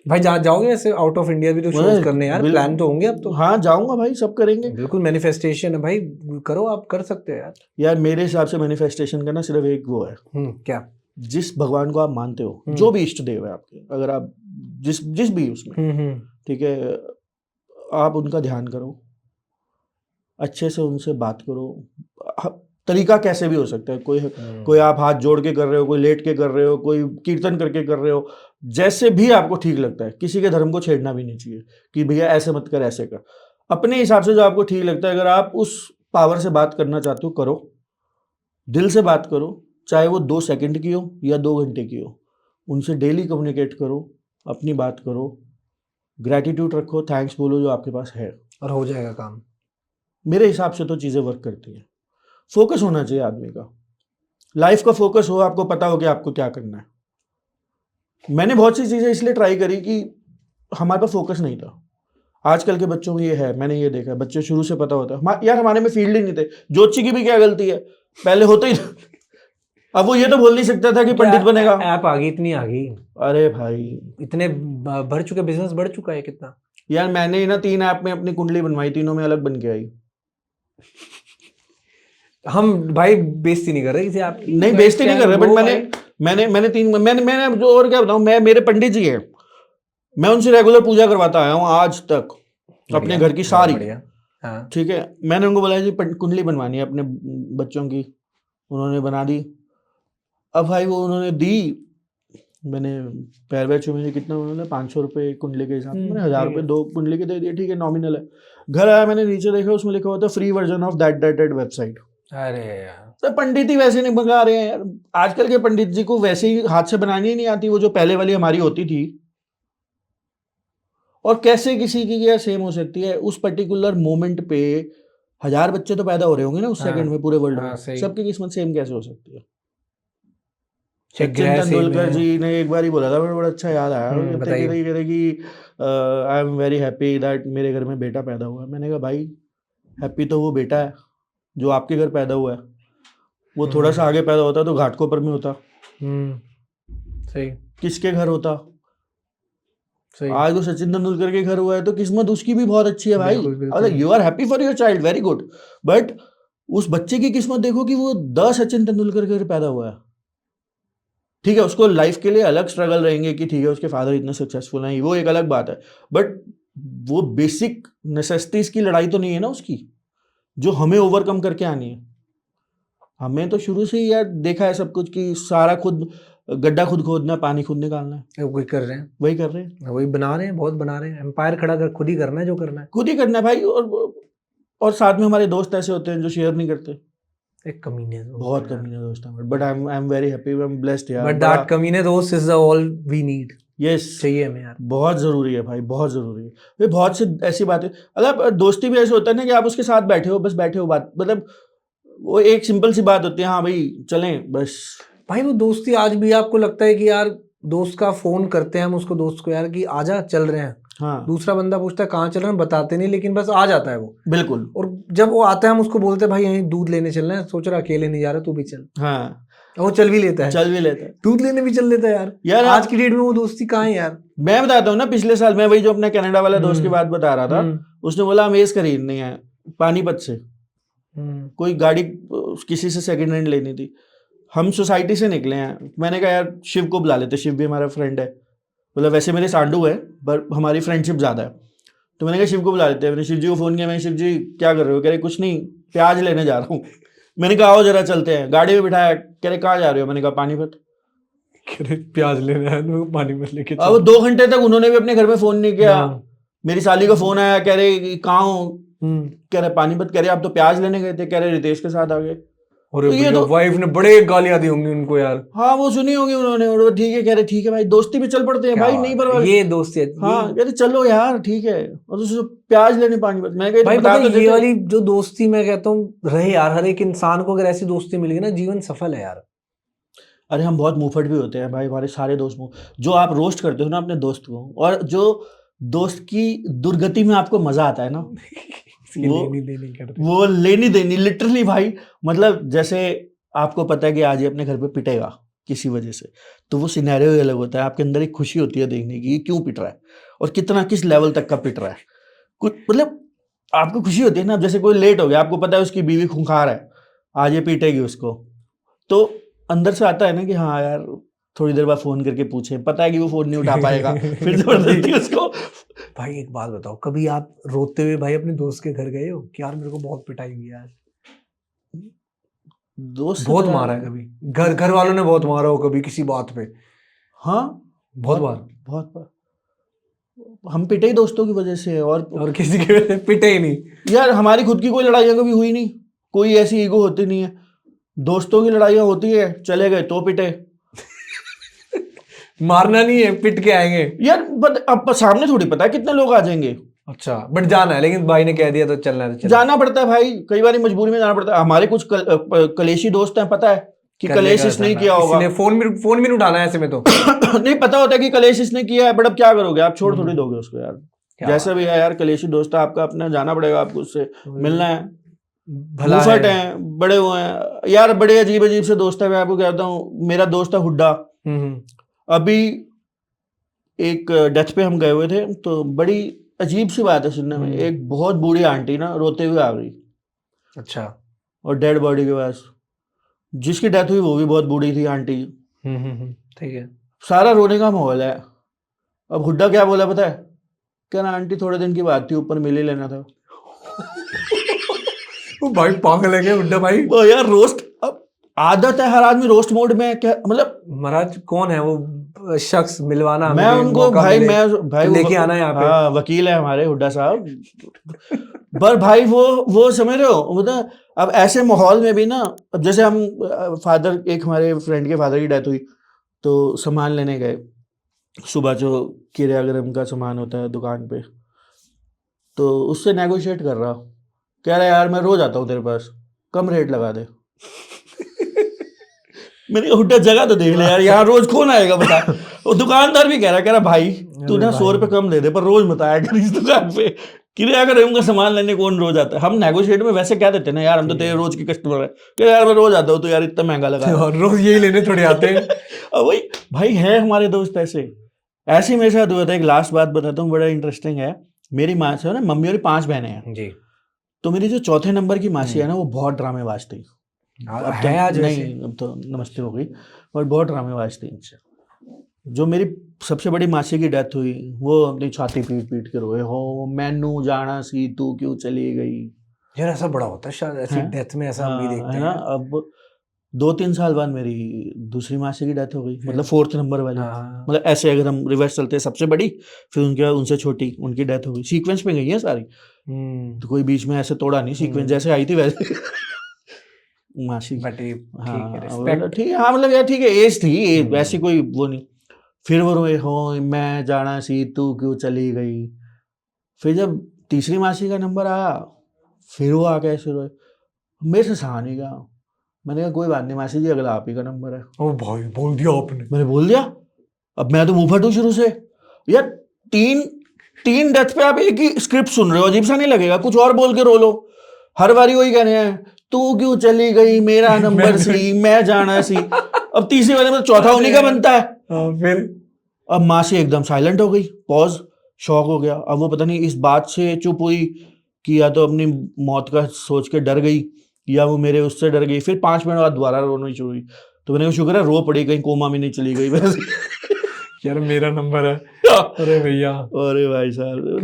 भाई जाओगे ऐसे आउट ऑफ इंडिया भी तो शोज करने यार? प्लान तो होंगे अब तो। हाँ जाऊंगा भाई, सब करेंगे। बिल्कुल मैनिफेस्टेशन है भाई, करो, आप कर सकते हो यार। यार मेरे हिसाब से मैनिफेस्टेशन करना सिर्फ एक वो है, क्या? जिस भगवान को आप मानते हो, जो भी इष्ट देव है आपके, अगर आप जिस भी उसमें, ठीक है, आप उनका ध्यान करो, अच्छे से उनसे बात करो। तरीका कैसे भी हो सकता है, कोई आप हाथ जोड़ के कर रहे हो, कोई लेट के कर रहे हो, कोई कीर्तन करके कर रहे हो, जैसे भी आपको ठीक लगता है। किसी के धर्म को छेड़ना भी नहीं चाहिए कि भैया ऐसे मत कर, ऐसे कर। अपने हिसाब से जो आपको ठीक लगता है, अगर आप उस पावर से बात करना चाहते हो करो, दिल से बात करो, चाहे वो 2 सेकंड की हो या 2 घंटे की हो। उनसे डेली कम्युनिकेट करो, अपनी बात करो, ग्रैटिट्यूड रखो, थैंक्स बोलो जो आपके पास है, और हो जाएगा काम। मेरे हिसाब से तो चीज़ें वर्क करती हैं। फोकस होना चाहिए आदमी का, लाइफ का फोकस हो, आपको पता हो कि आपको क्या करना है। मैंने बहुत सी चीज़ें इसलिए ट्राई करी कि हमारे पास फोकस नहीं था। आजकल के बच्चों में ये है, मैंने ये देखा है, बच्चे शुरू से पता होता है यार हमारे में फील्ड ही नहीं थे। ज्योतिषी की भी क्या गलती है, पहले होते ही अब वो ये तो बोल नहीं सकता था कि पंडित बनेगा। ऐप आ गई, इतनी आ गई, अरे भाई इतने बढ़ चुके, बिजनेस बढ़ चुका है कितना। यार मैंने ना 3 ऐप में अपनी कुंडली बनवाई, तीनों में अलग बन के आई। हम भाई बेइज्जती नहीं कर रहे किसी आपकी, नहीं बेइज्जती नहीं कर रहे, बट मैंने जो और क्या बताऊं, मेरे पंडित जी हैं, मैं उनसे रेगुलर पूजा करवाता आया हूँ आज तक, अपने घर की सारी। हाँ। ठीक है, मैंने उनको बोला जी कुंडली बनवानी है अपने बच्चों की, उन्होंने बना दी। अब भाई वो उन्होंने दी, मैंने पैर वैर छुए, कितना उन्होंने 500 रुपये कुंडली के हिसाब से, मैंने 1000 रुपये 2 कुंडली के दे दिए। ठीक है, नॉमिनल है। घर आया, मैंने नीचे देखा, उसमें लिखा हुआ था free version of that website. अरे यार, तो पंडित ही वैसे नहीं बना रहे हैं यार। आजकल के पंडित जी को वैसे ही हाथ से बनानी ही नहीं आती, वो जो पहले वाली हमारी होती थी। और कैसे किसी की क्या सेम हो सकती है उस पर्टिकुलर मोमेंट पे? 1000 बच्चे तो पैदा हो रहे होंगे ना उस सेकंड में पूरे वर्ल्ड में, सबकी किस्मत सेम कैसे हो सकती है? सचिन तेंदुलकर जी ने एक बार ही बोला था, मुझे बड़ा अच्छा याद आया, कह रहे कि आई एम वेरी हैप्पी दैट मेरे घर में बेटा पैदा हुआ। मैंने कहा भाई हैप्पी तो वो बेटा है जो आपके घर पैदा हुआ है, वो थोड़ा सा आगे पैदा होता तो घाटकोपर में होता। सही, किसके घर होता? सही। आज वो सचिन तेंदुलकर के घर हुआ है तो किस्मत उसकी भी बहुत अच्छी है भाई। अगर you are happy for your child, very good, but उस बच्चे की किस्मत देखो कि वो 10 सचिन तेंदुलकर के घर पैदा हुआ है। ठीक है, उसको लाइफ के लिए अलग स्ट्रगल रहेंगे कि ठीक है उसके फादर इतने सक्सेसफुल हैं, वो एक अलग बात है, बट वो बेसिक नेसेसिटीज की लड़ाई तो नहीं है ना उसकी, जो हमें ओवरकम करके आनी है। हमें तो शुरू से ही यार देखा है सब कुछ कि सारा खुद गड्ढा खुद खोदना, पानी खुद निकालना है। वही कर रहे हैं, वही कर रहे हैं, वही बना रहे हैं, बहुत बना रहे हैं। एम्पायर खड़ा कर खुद ही करना है, जो करना है खुद ही करना है भाई। और साथ में हमारे दोस्त ऐसे होते हैं जो शेयर नहीं करते। एक कमीने दोस्त, बहुत कमीने दोस्त हैं, but I am very happy, I am blessed यार। बट दैट कमीने दोस्त is all we need. Yes, चाहिए हमें यार, बहुत जरूरी है भाई, बहुत जरूरी है। ये बहुत सी ऐसी बातें, मतलब दोस्ती भी ऐसे होता है ना कि आप उसके साथ बैठे हो, बस बैठे हो, बात मतलब वो एक सिंपल सी बात होती है, हाँ भाई चलें बस। भाई वो दोस्ती आज भी आपको लगता है कि यार दोस्त का फोन करते हैं हम उसको, दोस्त को यार कि आजा चल रहे हैं, हाँ, दूसरा बंदा पूछता है कहाँ चल रहे हैं, बताते नहीं, लेकिन बस आ जाता है वो, बिल्कुल। और जब वो आता है हम उसको बोलते हैं भाई यहीं दूध लेने चलना है, सोच रहा अकेले नहीं जा रहा, तू भी चल, हाँ, वो चल भी लेता है, चल भी लेता है, दूध लेने भी चल लेता है यार। आज की डेट में वो दोस्ती कहाँ है यार? मैं बताता हूँ ना, पिछले साल मैं वही जो अपने कनाडा वाला दोस्त की बात बता रहा था, उसने बोला हम एस खरीदनी है पानीपत से, कोई गाड़ी किसी से सेकंड हैंड लेनी थी। हम सोसाइटी से निकले हैं, मैंने कहा यार शिव को बुला लेते, शिव भी हमारा फ्रेंड है, मतलब वैसे मेरे सांडू है पर हमारी फ्रेंडशिप ज़्यादा है, तो मैंने कहा शिव को बुला लेते हैं। मैंने शिव जी को फ़ोन किया, मैं शिव जी क्या कर रहे हो? कह रहे कुछ नहीं, प्याज लेने जा रहा हूँ। मैंने कहा आओ जरा चलते हैं, गाड़ी में बिठाया, कह रहे कहाँ जा रहे हो? मैंने कहा पानीपत। प्याज लेने आया तो पानीपत लेके अब 2 घंटे तक उन्होंने भी अपने घर में फ़ोन नहीं किया। मेरी साली का फ़ोन आया, कह रहे कहाँ हो? कह रहे पानीपत। कह रहे आप तो प्याज लेने गए थे, कह रहे रितेश के साथ आ गए। और ये तो वाइफ ने बड़े गालियां दी होंगी उनको यार। हाँ वो सुनी होगी उन्होंने, और ठीक है कह रहे ठीक है भाई, दोस्ती पे चल पड़ते हैं भाई, नहीं परवाह, ये दोस्ती है। हाँ कह रहे चलो यार ठीक है, और तो प्याज लेने पानीपत। मैं भाई पता है ये वाली जो दोस्ती मैं कहता हूँ रहे यार, हर एक इंसान को अगर ऐसी दोस्ती मिल गई ना, जीवन सफल है यार। अरे हम बहुत मुंहफट भी होते हैं भाई, हमारे सारे दोस्त जो आप रोस्ट करते हो ना अपने दोस्त को, और जो दोस्त की दुर्गति में आपको मजा आता है ना, वो लेनी देनी लिटरली भाई। मतलब जैसे आपको पता है कि आज ये अपने घर पे पिटेगा किसी वजह से, तो वो सिनेरियो ही अलग होता है, आपके अंदर एक खुशी होती है देखने की क्यों पिट रहा है और कितना किस लेवल तक का पिट रहा है। कुछ मतलब आपको खुशी होती है ना। जैसे कोई लेट हो गया, आपको पता है उसकी बीवी खूंखार है, आज ये पीटेगी उसको, तो अंदर से आता है ना कि हाँ यार थोड़ी देर बाद फोन करके पूछे, पता है कि वो फोन नहीं उठा पाएगा, फिर जबरदस्ती उसको। भाई एक बात बताओ, कभी आप रोते हुए भाई अपने दोस्त के घर गए हो कि यार मेरे को बहुत पिटाई हुई यार? दोस्त से बहुत लड़ाई- मारा है कभी, घर वालों ने बहुत मारा हो कभी किसी बात पे? हाँ बहुत बार। बहुत बार हम पिटे ही दोस्तों की वजह से। और किसी के वजह से पिटे ही नहीं? यार हमारी खुद की कोई लड़ाइयाँ कभी हुई नहीं, कोई ऐसी ईगो होती नहीं है। दोस्तों की लड़ाइयाँ होती है, चले गए तो पिटे। मारना नहीं है, पिट के आएंगे। यार बट अब सामने थोड़ी पता है कितने लोग आ जाएंगे। अच्छा, बट जाना है, लेकिन भाई ने कह दिया तो चलना है तो चलना। जाना पड़ता है भाई, कई बार मजबूरी में जाना पड़ता है। हमारे कुछ कलेशी दोस्त हैं, पता है कि कर कलेश लेगा इसने ही करना। किया होगा। इसलिए फोन भी नहीं उठाना है ऐसे में तो। नहीं पता होता है कि कलेश इसने किया है, बट अब क्या करोगे आप, छोड़ थोड़ी दोगे उसको यार। क्या जैसा भी है यार, कलेशी दोस्त है आपका, अपना जाना पड़ेगा आपको, उससे मिलना है। भला मुफट है। हैं, बड़े हुए हैं यार, बड़े अजीब अजीब से दोस्त है। मैं आपको कहता हूँ, मेरा दोस्त है हुड्डा। हम्म। अभी एक डेथ पे हम गए हुए थे, तो बड़ी अजीब सी बात है सुनने में। एक बहुत बूढ़ी आंटी ना रोते हुए आ गई, अच्छा। और डेड बॉडी के पास। जिसकी डेथ हुई वो भी बहुत बूढ़ी थी आंटी। ठीक है। सारा रोने का माहौल है। अब हुड्डा क्या बोला पता है? क्या ना, आंटी थोड़े दिन की बात थी, ऊपर मिल ही लेना था। वो भाई पागल है क्या बुड्ढा भाई? वो यार रोस्ट, अब आदत है हर आदमी रोस्ट मोड में है, क्या मतलब। महाराज कौन है वो शख्स, मिलवाना मैं हमें भी उनको मौका भाई, मिले मैं भाई तो लेके आना यहाँ पे। हाँ, वकील है हमारे हुड्डा साहब। पर भाई वो समझ रहे हो, मतलब अब ऐसे माहौल में भी ना, अब जैसे हम फादर, एक हमारे फ्रेंड के फादर की डेथ हुई, तो सामान लेने गए सुबह, जो किराया का सामान होता है दुकान पे। तो उससे नेगोशिएट कर रहा, कह रहा यार मैं रोज आता हूँ तेरे पास, कम रेट लगा दे। मैंने कहा हुड्डा जगह तो देख ले यार, यहाँ रोज कौन आएगा बता। वो दुकानदार भी कह रहा भाई तू ना 100 रुपये कम दे दे, पर रोज मत आया कर इस दुकान पे। किराया का सामान लेने कौन रोज आता है? हम नेगोशिएट में वैसे कह देते ना, यार हम तो तेरे रोज के कस्टमर है, कि यार मैं रोज आता हूँ, तो यार इतना महंगा लगा। और रोज यही लेने थोड़े आते हैं। अब वही भाई है हमारे दोस्त ऐसे ही मेरे साथ हुआ था। एक लास्ट बात बताता हूँ, बड़ा इंटरेस्टिंग है। मेरी माँ से ना, मम्मी और 5 बहनें हैं जी। तो मेरी जो चौथे नंबर की मासी है ना, वो बहुत ड्रामेबाज थी। अब तो है आज नहीं, वैसे? अब तो नमस्ते हो गई, और बहुत ड्रामेबाज थी। जो मेरी सबसे बड़ी मासी की डेथ हुई, वो अपनी छाती पीट पीट के रोए, हो मैनू जाना सी तू क्यों चली गई। यार ऐसा बड़ा होता है शायद, ऐसी हैं? डेथ में ऐसा हम भी हाँ, देखते है ना। हैं। अब 2-3 साल बाद मेरी दूसरी मासी की डेथ हो गई, मतलब 4th नंबर वाली। हाँ। मतलब ऐसे अगर हम रिवर्स चलते हैं, सबसे बड़ी, फिर उनके बाद उनसे छोटी, उनकी डेथ हो गई। सीक्वेंस में गई है सारी, तो कोई बीच में ऐसे तोड़ा नहीं, सीक्वेंस जैसे आई थी वैसे। मासी बट ये हाँ ठीक है, मतलब रिस्पेक्ट। ठीक है, हाँ मतलब यार ठीक है, एज थी, एज वैसी कोई वो नहीं। फिर वो रोए, हो मैं जाना सी तू क्यों चली गई। फिर जब तीसरी मासी का नंबर आया, फिर वो आके ऐसे रोए, मेरे से सहा नहीं गया। मैंने कहा कोई बात नहीं मासी जी, अगला आप ही का नंबर है। ओ भाई बोल दिया आपने। मैंने बोल दिया, अब मैं तो मुंह फटू शुरू से। यार तीन डेथ पे आप एक ही स्क्रिप्ट सुन रहे हो, अजीब सा नहीं लगेगा? कुछ और बोल के रो लो, हर बारी वही कह रहे हैं, तू क्यों चली गई, मेरा नंबर सी, मैं जाना सी। अब तीसरी वाले में चौथा उन्हीं का बनता है। फिर अब माँ से एकदम साइलेंट हो गई, पॉज, शॉक हो गया। अब वो पता नहीं इस बात से चुप हुई कि या तो अपनी मौत का सोच के डर गई, या वो मेरे उससे डर गई। फिर 5 मिनट बाद दोबारा रोना शुरू हुई, तो मैंने कहा शुक्र है रो पड़ी, कहीं कोमा में नहीं चली गई वैसे। यार मेरा नंबर है। अरे भैया, अरे भाई साहब,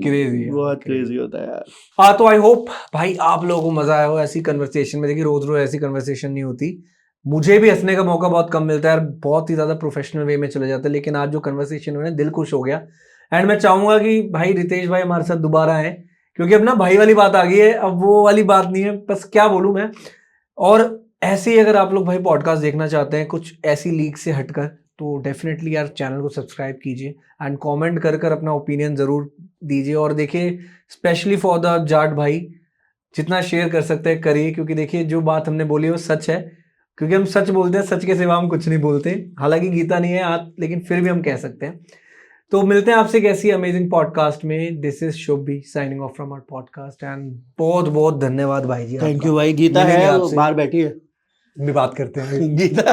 क्रेजी बहुत क्रेजी होता है यार। हाँ, तो आई होप भाई आप लोगों को मजा आया हो ऐसी कन्वर्सेशन में। देखिए रोज रोज ऐसी कन्वर्सेशन नहीं होती, मुझे भी हंसने का मौका बहुत कम मिलता है यार, बहुत ही ज्यादा प्रोफेशनल वे में चले जाते हैं। लेकिन आज जो कन्वर्सेशन हुई, दिल खुश हो गया। एंड मैं चाहूंगा कि भाई रितेश भाई हमारे साथ दोबारा आए, क्योंकि अब ना भाई वाली बात आ गई है, अब वो वाली बात नहीं है। बस क्या बोलूं मैं। और ऐसे ही अगर आप लोग भाई पॉडकास्ट देखना चाहते हैं कुछ ऐसी लीग से हटकर, तो डेफिनेटली यार चैनल को सब्सक्राइब कीजिए एंड कमेंट कर कर अपना ओपिनियन ज़रूर दीजिए। और देखिए स्पेशली फॉर द जाट भाई, जितना शेयर कर सकते हैं करिए, क्योंकि देखिए जो बात हमने बोली वो सच है, क्योंकि हम सच बोलते हैं, सच के सिवा हम कुछ नहीं बोलते। हालांकि गीता नहीं है आज, लेकिन फिर भी हम कह सकते हैं। तो मिलते हैं आपसे एक ऐसी अमेजिंग पॉडकास्ट में। This is Shubhi signing off from our podcast and बहुत बहुत धन्यवाद भाई जी। थैंक यू भाई। गीता है, बाहर बैठी है, भी बात करते हैं गीता।